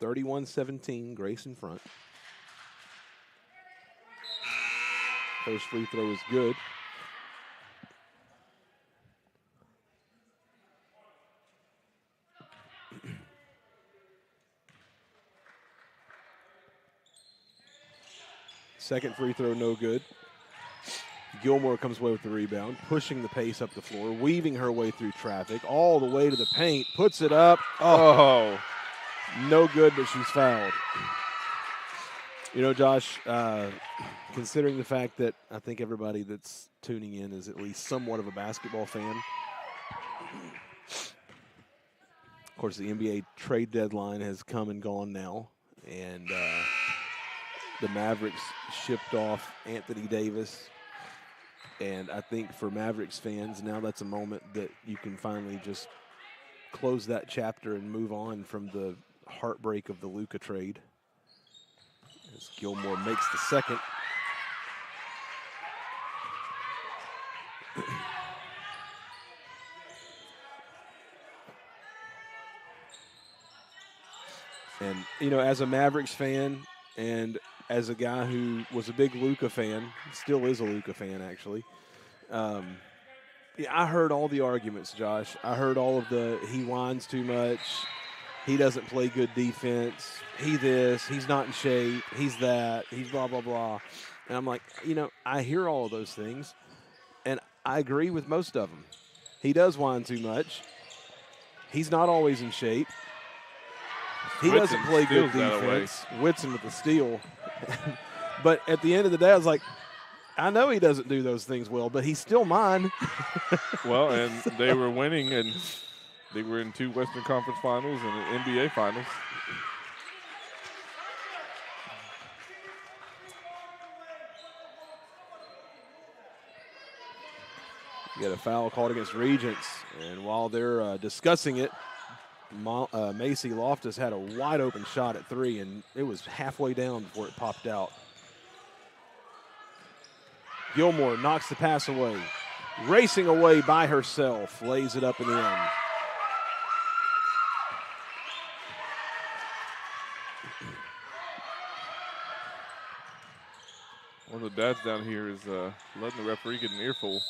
(31-17), Grace in front. First free throw is good. Second free throw, no good. Gilmore comes away with the rebound, pushing the pace up the floor, weaving her way through traffic, all the way to the paint, puts it up. Oh. No good, but she's fouled. You know, Josh, considering the fact that I think everybody that's tuning in is at least somewhat of a basketball fan. Of course, the NBA trade deadline has come and gone now, and the Mavericks shipped off Anthony Davis. And I think for Mavericks fans, now that's a moment that you can finally just close that chapter and move on from the heartbreak of the Luka trade. As Gilmore makes the second. And, you know, as a Mavericks fan and as a guy who was a big Luka fan, still is a Luka fan actually, I heard all the arguments, Josh. I heard all of the he whines too much, he doesn't play good defense, he this, he's not in shape, he's that, he's blah, blah, blah. And I'm like, you know, I hear all of those things, and I agree with most of them. He does whine too much. He's not always in shape. He doesn't play good defense. Whitson with the steal. But at the end of the day, I was like, I know he doesn't do those things well, but he's still mine. Well, and they were winning, and they were in 2 Western Conference Finals and an NBA Finals. You got a foul called against Regents, and while they're discussing it, Macy Loftus had a wide open shot at 3, and it was halfway down before it popped out. Gilmore knocks the pass away. Racing away by herself, lays it up in the end. One of the dads down here is letting the referee get an earful.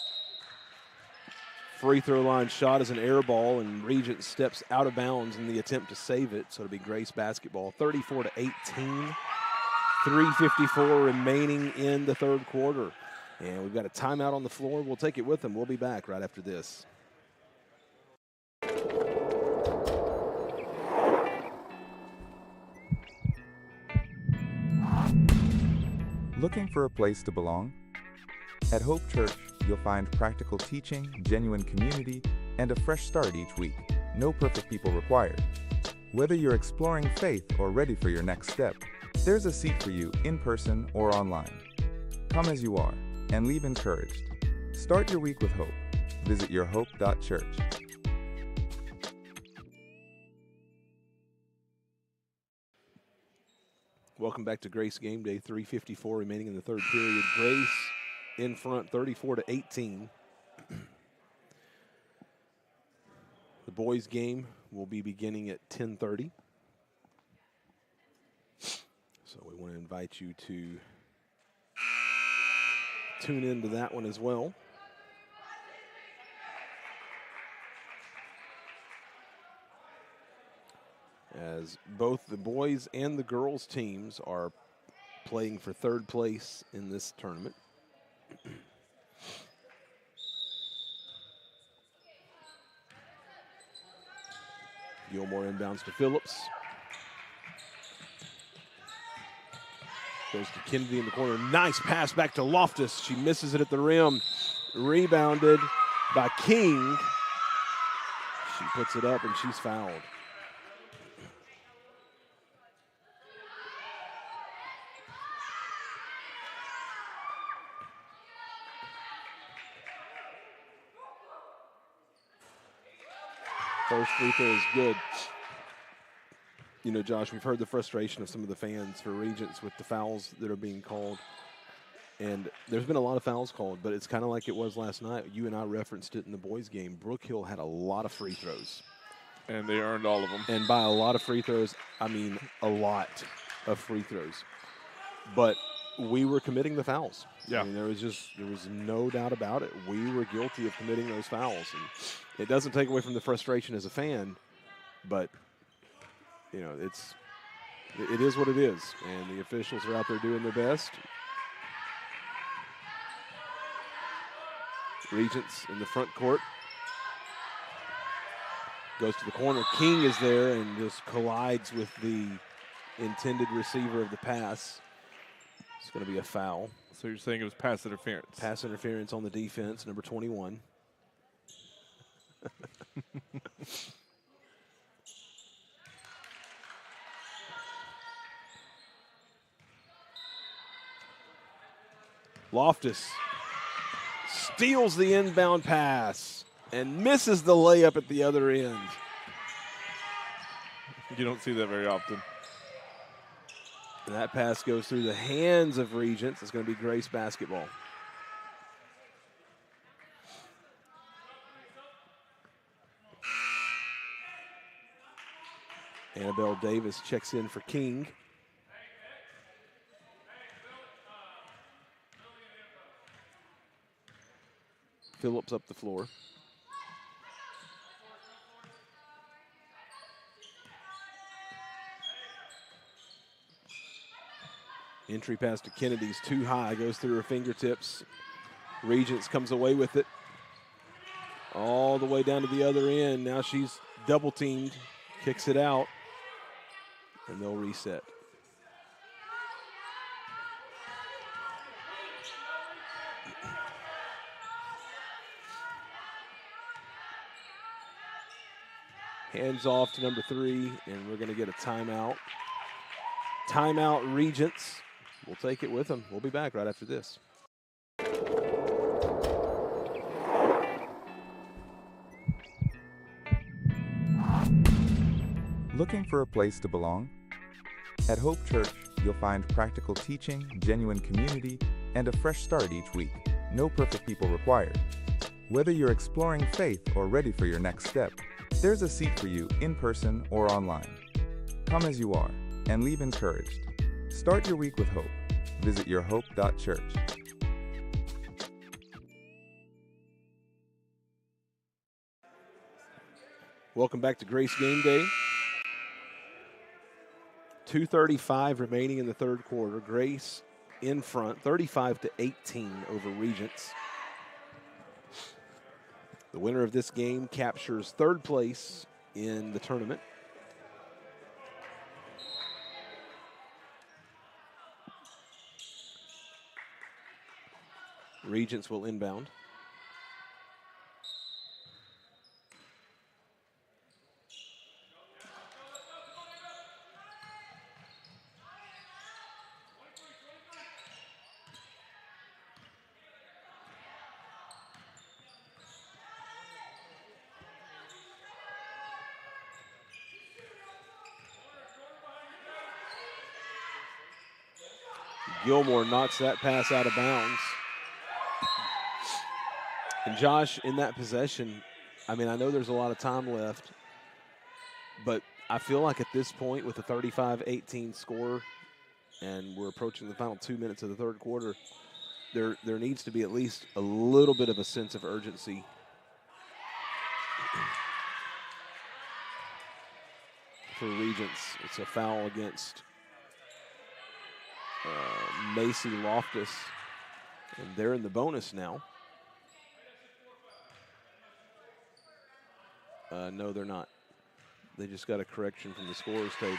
Free throw line shot is an air ball, and Regent steps out of bounds in the attempt to save it. So it'll be Grace basketball, 34-18. 3:54 remaining in the third quarter. And we've got a timeout on the floor. We'll take it with them. We'll be back right after this. Looking for a place to belong? At Hope Church, you'll find practical teaching, genuine community, and a fresh start each week. No perfect people required. Whether you're exploring faith or ready for your next step, there's a seat for you in person or online. Come as you are and leave encouraged. Start your week with hope. Visit yourhope.church. Welcome back to Grace Game Day. 3:54 remaining in the third period. Grace in front, 34-18. The boys' game will be beginning at 10:30. So we want to invite you to tune into that one as well. As both the boys and the girls teams are playing for third place in this tournament. Gilmore inbounds to Phillips. Goes to Kennedy in the corner. Nice pass back to Loftus. She misses it at the rim. Rebounded by King. She puts it up and she's fouled. First free throw is good. You know, Josh, we've heard the frustration of some of the fans for Regents with the fouls that are being called. And there's been a lot of fouls called, but it's kind of like it was last night. You and I referenced it in the boys' game. Brook Hill had a lot of free throws. And they earned all of them. And by a lot of free throws, I mean a lot of free throws. But we were committing the fouls. Yeah. I mean, there was no doubt about it. We were guilty of committing those fouls. And it doesn't take away from the frustration as a fan, but you know, it is what it is. And the officials are out there doing their best. Regents in the front court. Goes to the corner. King is there and just collides with the intended receiver of the pass. It's going to be a foul. So you're saying it was pass interference? Pass interference on the defense, number 21. Loftus steals the inbound pass and misses the layup at the other end. You don't see that very often. And that pass goes through the hands of Regents. It's going to be Grace basketball. Annabelle Davis checks in for King. Phillips up the floor. Entry pass to Kennedy's too high, goes through her fingertips. Regents comes away with it. All the way down to the other end. Now she's double teamed, kicks it out, and they'll reset. Hands off to number 3, and we're going to get a timeout. Timeout, Regents. We'll take it with them. We'll be back right after this. Looking for a place to belong? At Hope Church, you'll find practical teaching, genuine community, and a fresh start each week. No perfect people required. Whether you're exploring faith or ready for your next step, there's a seat for you in person or online. Come as you are and leave encouraged. Start your week with hope. Visit yourhope.church. Welcome back to Grace Game Day. 2:35 remaining in the third quarter. Grace in front, 35-18 over Regents. The winner of this game captures third place in the tournament. Regents will inbound. Gilmore knocks that pass out of bounds. And Josh, in that possession, I mean, I know there's a lot of time left, but I feel like at this point with the 35-18 score, and we're approaching the final 2 minutes of the third quarter, there needs to be at least a little bit of a sense of urgency. For Regents, it's a foul against Macy Loftus, and they're in the bonus now. No, they're not. They just got a correction from the scorer's table.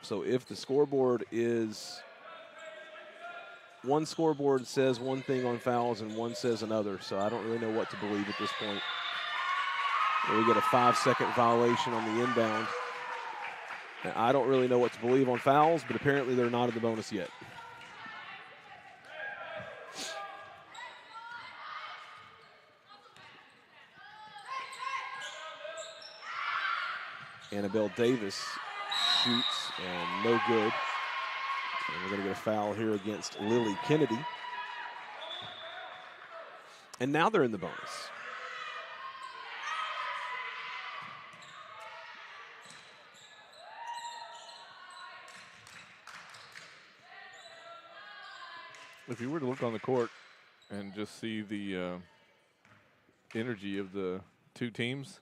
So if the scoreboard is, one scoreboard says one thing on fouls and one says another, so I don't really know what to believe at this point. We get a 5-second violation on the inbound. And I don't really know what to believe on fouls, but apparently they're not in the bonus yet. Annabelle Davis shoots and no good. And we're going to get a foul here against Lily Kennedy. And now they're in the bonus. If you were to look on the court and just see the energy of the two teams,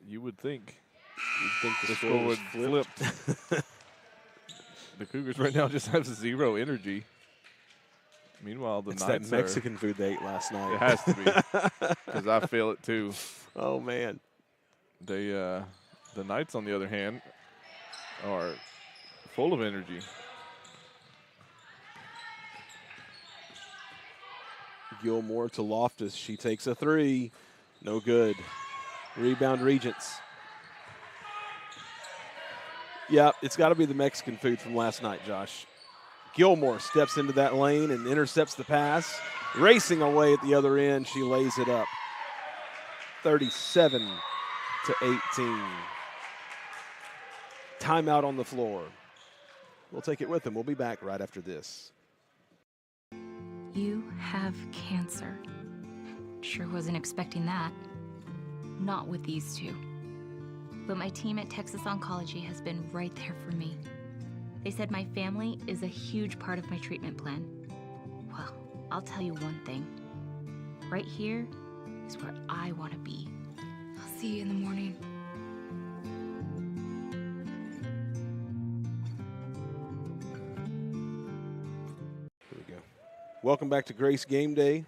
you would think You'd think the score would flip. the Cougars right now just have zero energy. Meanwhile, the It's Knights that Mexican food they ate last night. It has to be, because I feel it too. Oh, man. They, the Knights, on the other hand, are full of energy. Gilmore to Loftus. She takes a three. No good. Rebound, Regents. Yeah, it's got to be the Mexican food from last night, Josh. Gilmore steps into that lane and intercepts the pass. Racing away at the other end, she lays it up. 37-18. Timeout on the floor. We'll take it with them. We'll be back right after this. You have cancer. Sure wasn't expecting that. Not with these two. But my team at Texas Oncology has been right there for me. They said my family is a huge part of my treatment plan. Well, I'll tell you one thing. Right here is where I want to be. I'll see you in the morning. Here we go. Welcome back to Grace Game Day.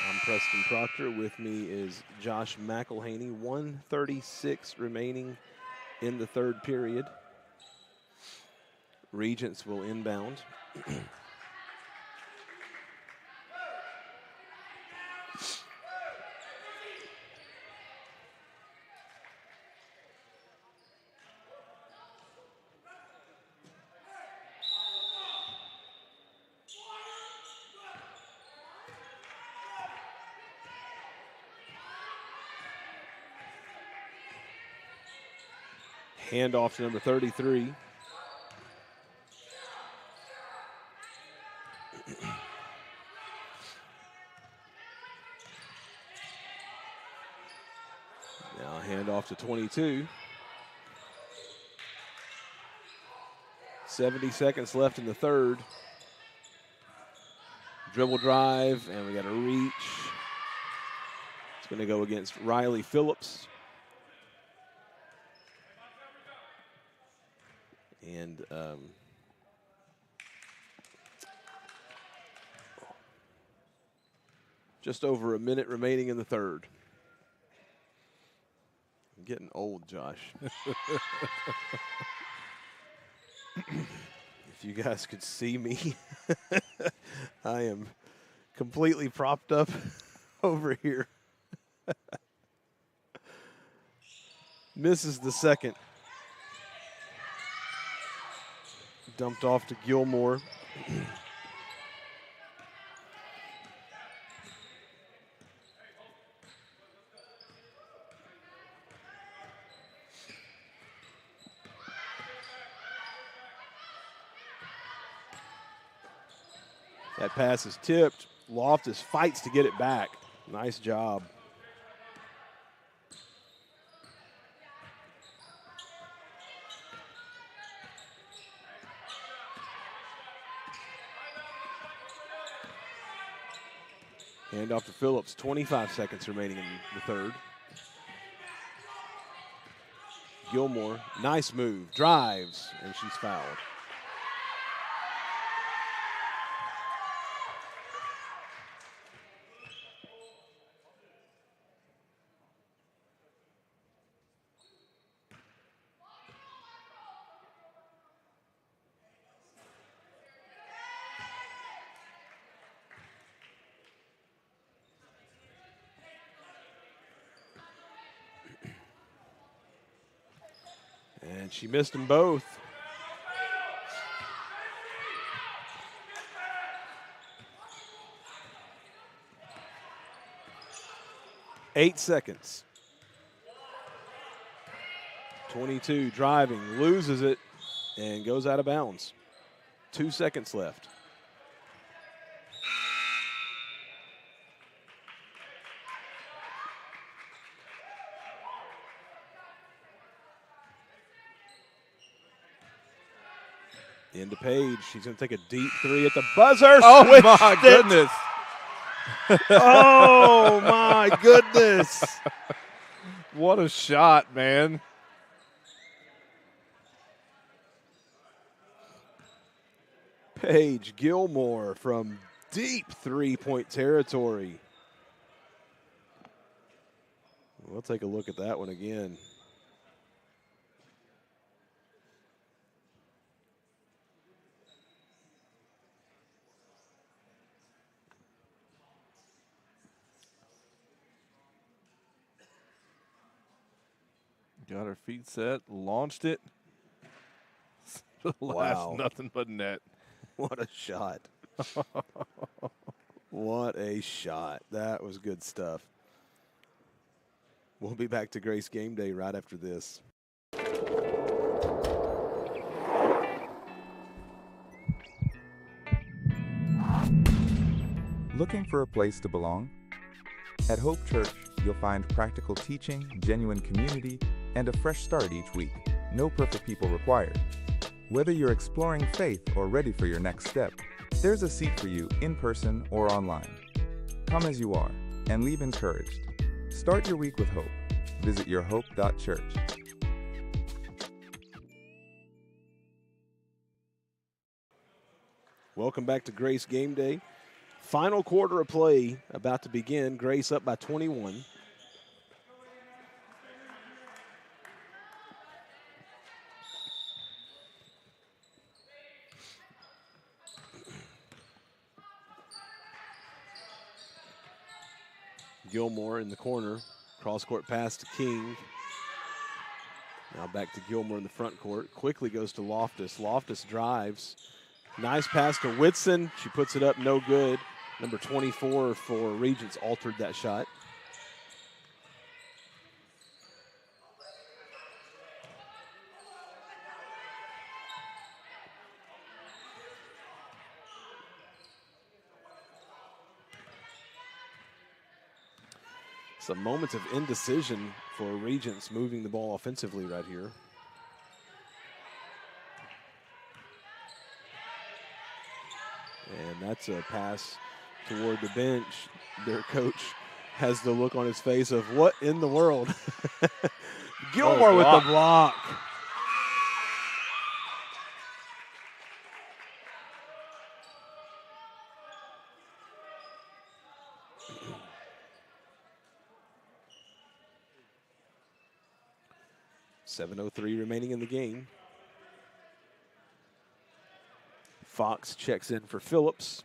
I'm Preston Proctor. With me is Josh McElhaney. 1:36 remaining in the third period. Regents will inbound. Handoff to number 33. Now handoff to 22. 70 seconds left in the third. Dribble drive, and we got a reach. It's going to go against Riley Phillips. And just over a minute remaining in the third. I'm getting old, Josh. If you guys could see me, I am completely propped up over here. Misses the second. Dumped off to Gilmore. That pass is tipped. Loftus fights to get it back. Nice job. Hand off to Phillips. 25 seconds remaining in the third. Gilmore, nice move. Drives, and she's fouled. And she missed them both. Eight seconds. 22 driving, loses it, and goes out of bounds. 2 seconds left. Into Page. She's going to take a deep three at the buzzer. Oh, my goodness. Oh, my goodness. What a shot, man. Paige Gilmore from deep three-point territory. We'll take a look at that one again. Got her feet set, launched it. Wow. Nothing but net. What a shot. What a shot. That was good stuff. We'll be back to Grace Game Day right after this. Looking for a place to belong? At Hope Church, you'll find practical teaching, genuine community, and a fresh start each week. No perfect people required. Whether you're exploring faith or ready for your next step, there's a seat for you in person or online. Come as you are and leave encouraged. Start your week with hope. Visit yourhope.church. Welcome back to Grace Game Day. Final quarter of play about to begin. Grace up by 21. Gilmore in the corner. Cross-court pass to King. Now back to Gilmore in the front court. Quickly goes to Loftus. Loftus drives. Nice pass to Whitson. She puts it up, no good. Number 24 for Regents altered that shot. Some moments of indecision for Regents moving the ball offensively right here. And that's a pass toward the bench. Their coach has the look on his face of what in the world? Gilmore with the block. .703 remaining in the game. Fox checks in for Phillips.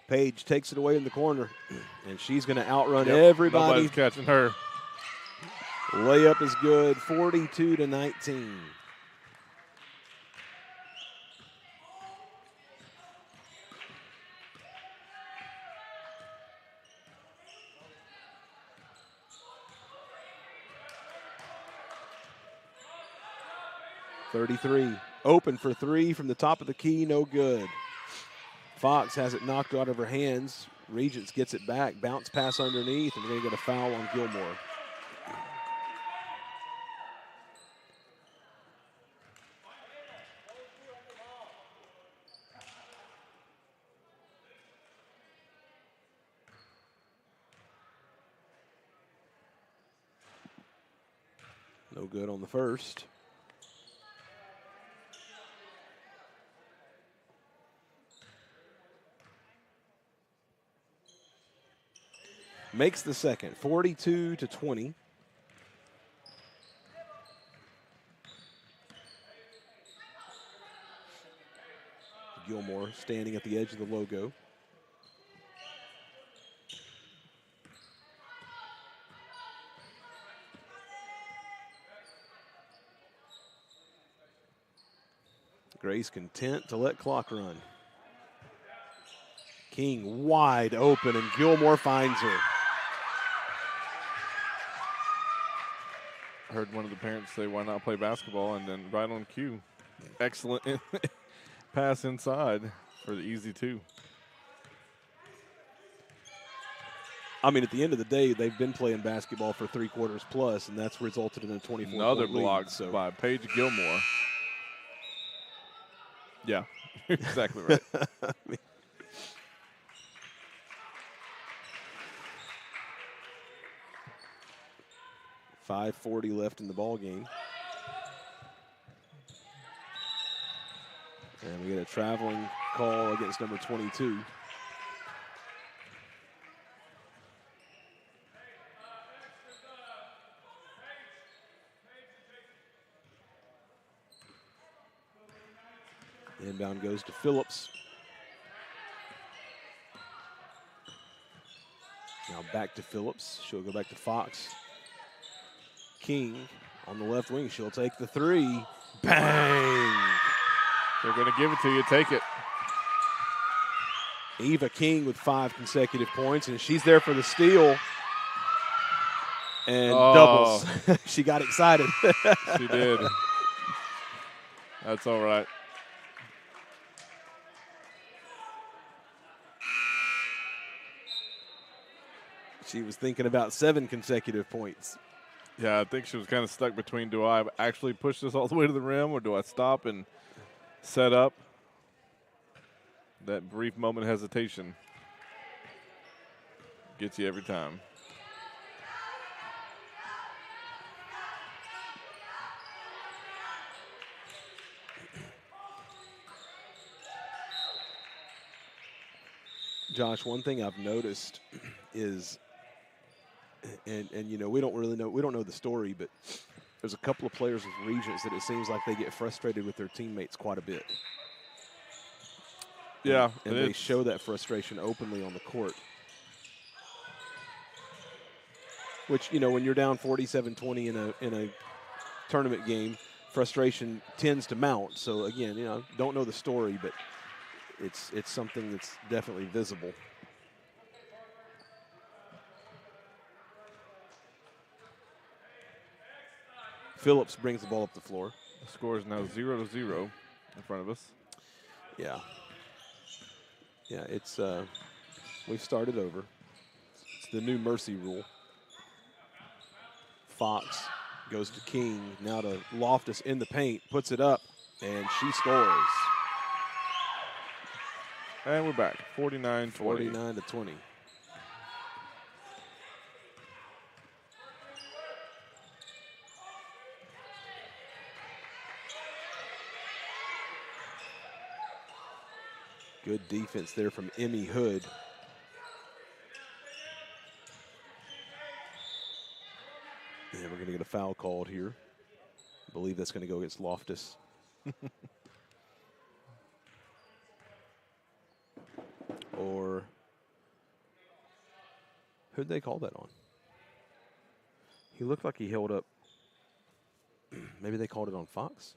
Paige takes it away in the corner, and she's going to outrun everybody. Nobody's catching her. Layup is good, 42-19. .33, open for three from the top of the key, no good. Fox has it knocked out of her hands. Regents gets it back, bounce pass underneath, and we're going to get a foul on Gilmore. No good on the first. Makes the second, 42-20. Gilmore standing at the edge of the logo. Grace content to let clock run. King wide open, and Gilmore finds her. I heard one of the parents say, why not play basketball? And then right on cue, excellent pass inside for the easy two. I mean, at the end of the day, they've been playing basketball for 3 quarters plus, and that's resulted in a 24-point Another lead, block by Paige Gilmore. Yeah, you're exactly right. I mean, 5:40 left in the ball game. And we get a traveling call against number 22. Inbound goes to Phillips. Now back to Phillips. She'll go back to Fox. King on the left wing. She'll take the three. Bang! They're going to give it to you. Take it. Eva King with 5 consecutive points, and she's there for the steal. And doubles. She got excited. She did. That's all right. She was thinking about 7 consecutive points. Yeah, I think she was kind of stuck between, do I actually push this all the way to the rim or do I stop and set up? That brief moment of hesitation gets you every time. Josh, one thing I've noticed is, and you know, we don't know the story, but there's a couple of players with Regents that it seems like they get frustrated with their teammates quite a bit. Yeah, and they show that frustration openly on the court. Which, you know, when you're down 47-20 in a tournament game, frustration tends to mount. So again, you know, don't know the story, but it's something that's definitely visible. Phillips brings the ball up the floor. The score is now 0-0 in front of us. Yeah. Yeah, it's we've started over. It's the new mercy rule. Fox goes to King, now to Loftus in the paint, puts it up, and she scores. And we're back, 49-20. 49-20. Good defense there from Emmy Hood. And we're going to get a foul called here. I believe that's going to go against Loftus. Or who'd they call that on? He looked like he held up. Maybe they called it on Fox?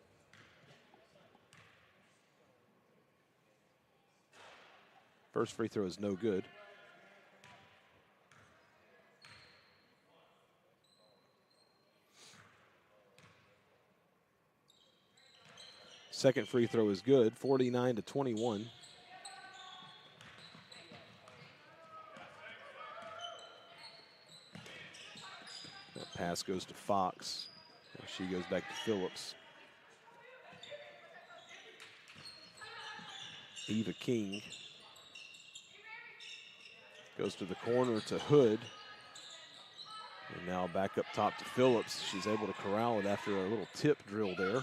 First free throw is no good. Second free throw is good, 49-21. That pass goes to Fox. And she goes back to Phillips. Eva King goes to the corner to Hood. And now back up top to Phillips. She's able to corral it after a little tip drill there.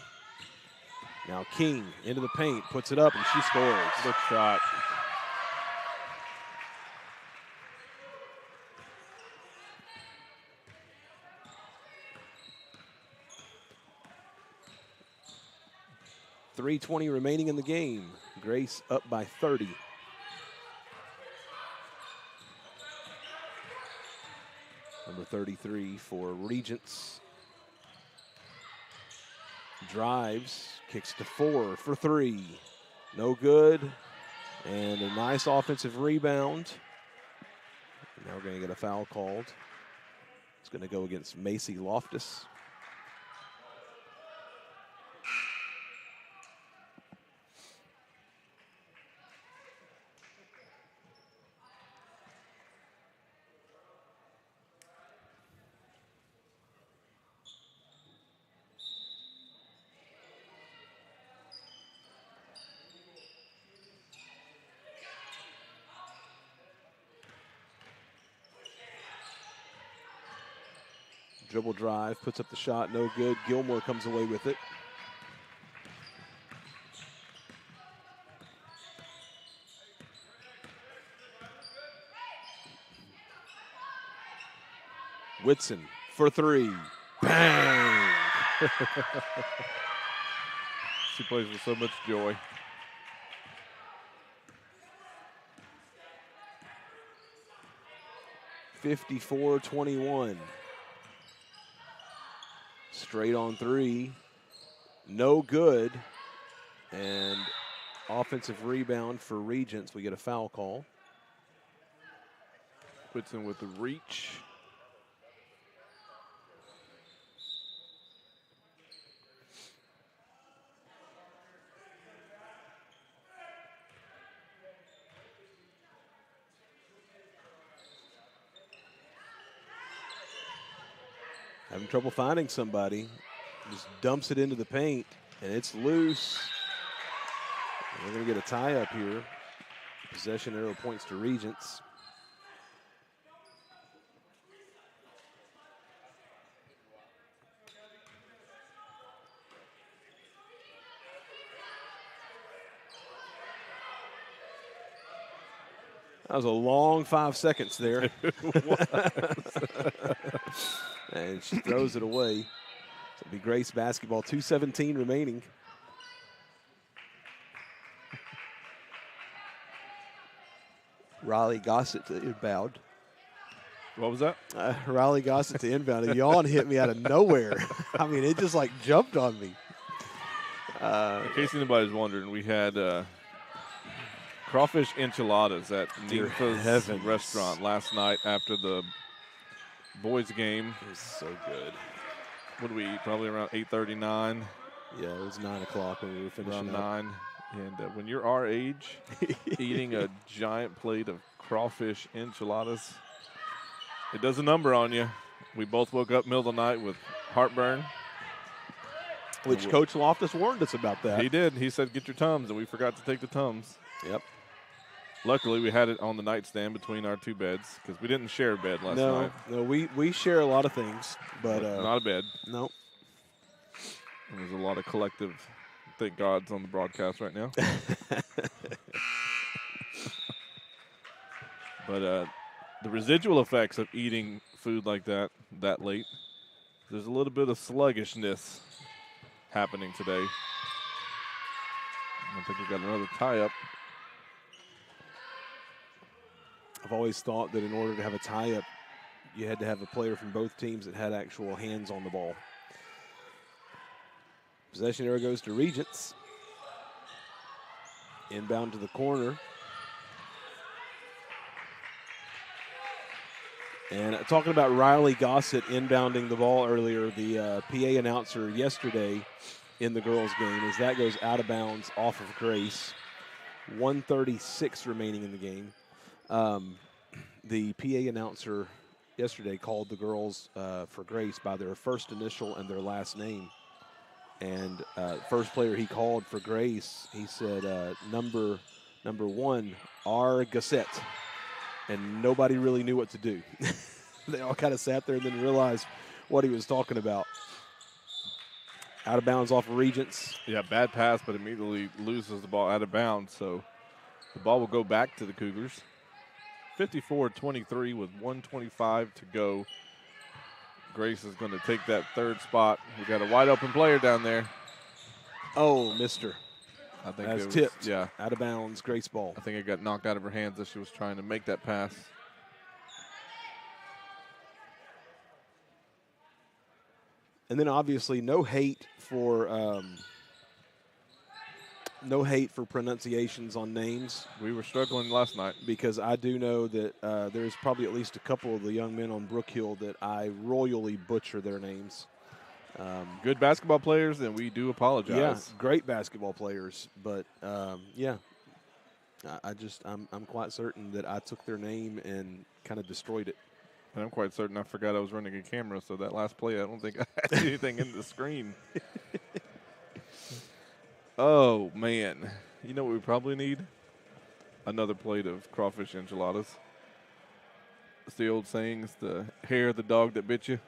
Now King into the paint, puts it up, and she scores. Good shot. .320 remaining in the game. Grace up by 30. Number 33 for Regents. Drives, kicks to 4 for 3. No good. And a nice offensive rebound. Now we're going to get a foul called. It's going to go against Macy Loftus. Dribble drive, puts up the shot, no good. Gilmore comes away with it. Whitson for three. Bang! She plays with so much joy. (54-21). Straight on three. No good. And offensive rebound for Regents. We get a foul call. Whitson with the reach. Having trouble finding somebody. Just dumps it into the paint, and it's loose. And we're going to get a tie up here. Possession arrow points to Regents. That was a long 5 seconds there. And she throws it away. So it'll be Grace basketball, 2:17 remaining. Riley Gossett to inbound. What was that? Riley Gossett to inbound. A yawn hit me out of nowhere. I mean, it just like jumped on me. In case anybody's wondering, we had crawfish enchiladas at Nympha's restaurant last night after the boys game. It was so good. What did we eat? Probably around 8:39. Yeah, it was 9 o'clock when we were finishing around up. 9. And when you're our age, eating a giant plate of crawfish enchiladas, it does a number on you. We both woke up middle of the night with heartburn. Which Coach Loftus warned us about that. He did. He said, get your Tums, and we forgot to take the Tums. Yep. Luckily, we had it on the nightstand between our two beds because we didn't share a bed last night. No, we share a lot of things, but not a bed. No. And there's a lot of collective thank God's on the broadcast right now. But the residual effects of eating food like that late, there's a little bit of sluggishness happening today. I think we got another tie-up. I've always thought that in order to have a tie-up, you had to have a player from both teams that had actual hands on the ball. Possession arrow goes to Regents. Inbound to the corner. And talking about Riley Gossett inbounding the ball earlier, the PA announcer yesterday in the girls' game, as that goes out of bounds off of Grace. 1:36 remaining in the game. The PA announcer yesterday called the girls for Grace by their first initial and their last name. And first player he called for Grace, he said, number 1, R. Gossett. And nobody really knew what to do. They all kind of sat there and then realized what he was talking about. Out of bounds off of Regents. Yeah, bad pass, but immediately loses the ball out of bounds. So the ball will go back to the Cougars. 54-23 with 1:25 to go. Grace is going to take that third spot. We got a wide open player down there. Oh, mister. I think that's it was, tipped. Yeah. Out of bounds, Grace ball. I think it got knocked out of her hands as she was trying to make that pass. And then obviously no hate for pronunciations on names. We were struggling last night. Because I do know that there's probably at least a couple of the young men on Brook Hill that I royally butcher their names. Good basketball players, and we do apologize. Yeah, great basketball players. But, yeah, I'm quite certain that I took their name and kind of destroyed it. And I'm quite certain I forgot I was running a camera, so that last play, I don't think I had anything in the screen. Oh, man. You know what we probably need? Another plate of crawfish enchiladas. It's the old saying, it's the hair of the dog that bit you.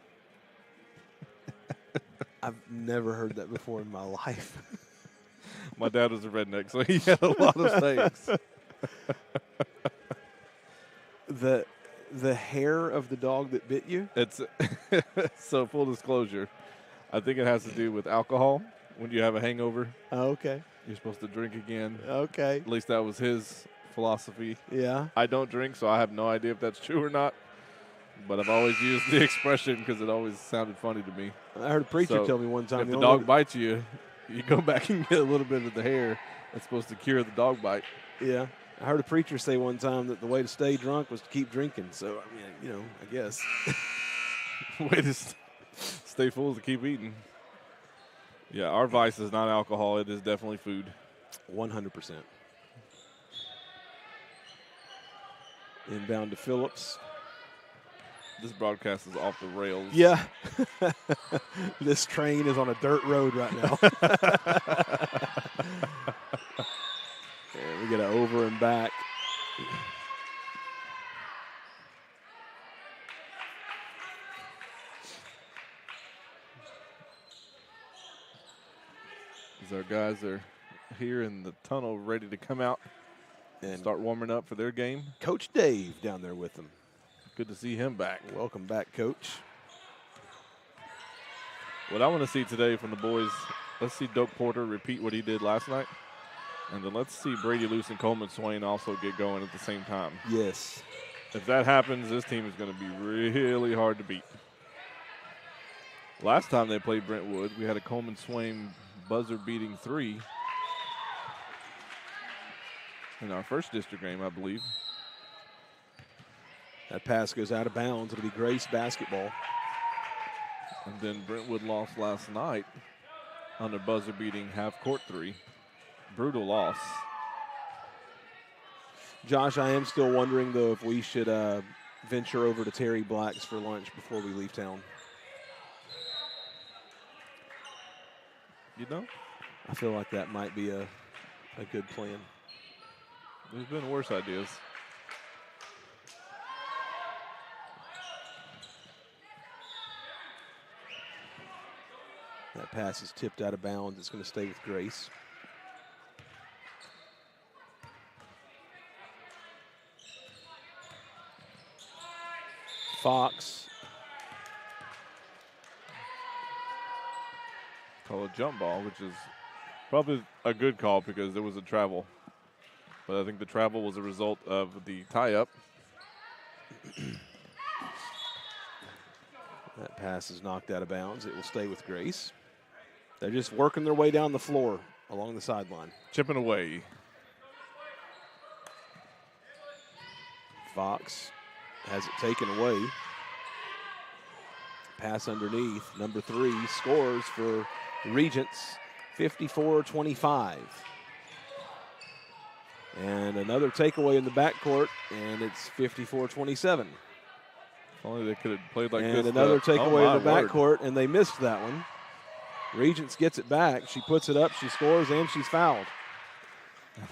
I've never heard that before in my life. My dad was a redneck, so he had a lot of sayings. The hair of the dog that bit you? It's so full disclosure. I think it has to do with alcohol. When you have a hangover, Oh, okay. you're supposed to drink again. Okay. At least that was his philosophy. Yeah. I don't drink, so I have no idea if that's true or not. But I've always used the expression because it always sounded funny to me. I heard a preacher So, tell me one time. If the only dog way- bites you, you go back and get a little bit of the hair. That's supposed to cure the dog bite. Yeah. I heard a preacher say one time that the way to stay drunk was to keep drinking. So, I mean, I guess. Way to stay full to keep eating. Yeah, our vice is not alcohol. It is definitely food. 100%. Inbound to Phillips. This broadcast is off the rails. Yeah. This train is on a dirt road right now. And we get an over and back. As our guys are here in the tunnel ready to come out and start warming up for their game. Coach Dave down there with them. Good to see him back. Welcome back, Coach. What I want to see today from the boys, let's see Doak Porter repeat what he did last night. And then let's see Brady Luce and Coleman Swain also get going at the same time. Yes. If that happens, this team is going to be really hard to beat. Last time they played Brentwood, we had a Coleman Swain buzzer-beating 3 in our first district game, I believe. That pass goes out of bounds. It'll be Grace basketball. And then Brentwood lost last night on their buzzer-beating half-court 3. Brutal loss. Josh, I am still wondering, though, if we should venture over to Terry Black's for lunch before we leave town. You know, I feel like that might be a good plan. there's been worse ideas. That pass is tipped out of bounds. It's going to stay with Grace. Fox. Call a jump ball, which is probably a good call because there was a travel. But I think the travel was a result of the tie-up. That pass is knocked out of bounds. It will stay with Grace. They're just working their way down the floor along the sideline. Chipping away. Fox has it taken away. Pass underneath. Number 3 scores for Regents, 54-25. And another takeaway in the backcourt, and it's 54-27. If only they could have played like And this. another takeaway in the my word. backcourt, and they missed that one. Regents gets it back. She puts it up, she scores, and she's fouled.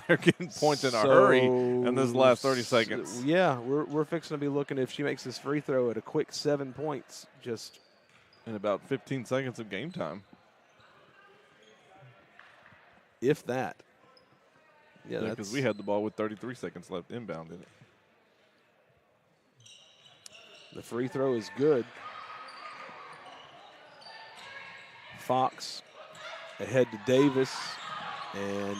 They're getting points in a hurry in this last 30 seconds. Yeah, we're fixing to be looking if she makes this free throw at a quick 7 points. Just In about 15 seconds of game time. if that. Yeah, Yeah, because we had the ball with 33 seconds left inbound in it. the free throw is good. Fox ahead to Davis and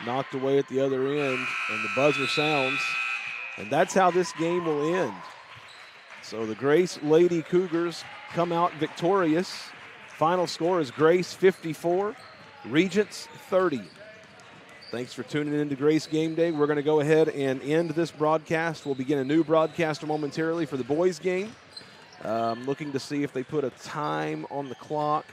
knocked away at the other end, and the buzzer sounds, and that's how this game will end. So the Grace Lady Cougars come out victorious. Final score is Grace 54, Regents 30. Thanks for tuning in to Grace Game Day. We're going to go ahead and end this broadcast. We'll begin a new broadcast momentarily for the boys' game. Looking to see if they put a time on the clock.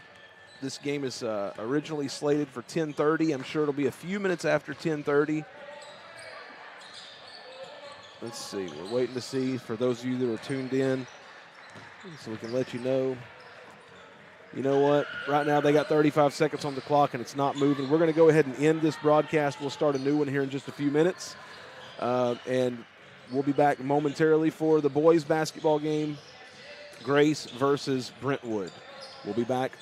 This game is originally slated for 10:30. I'm sure it'll be a few minutes after 10:30. Let's see. We're waiting to see for those of you that are tuned in so we can let you know. You know what? Right now they got 35 seconds on the clock and it's not moving. We're going to go ahead and end this broadcast. We'll start a new one here in just a few minutes. And we'll be back momentarily for the boys basketball game, Grace versus Brentwood. We'll be back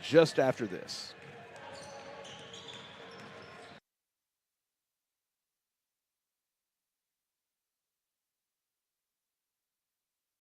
just after this.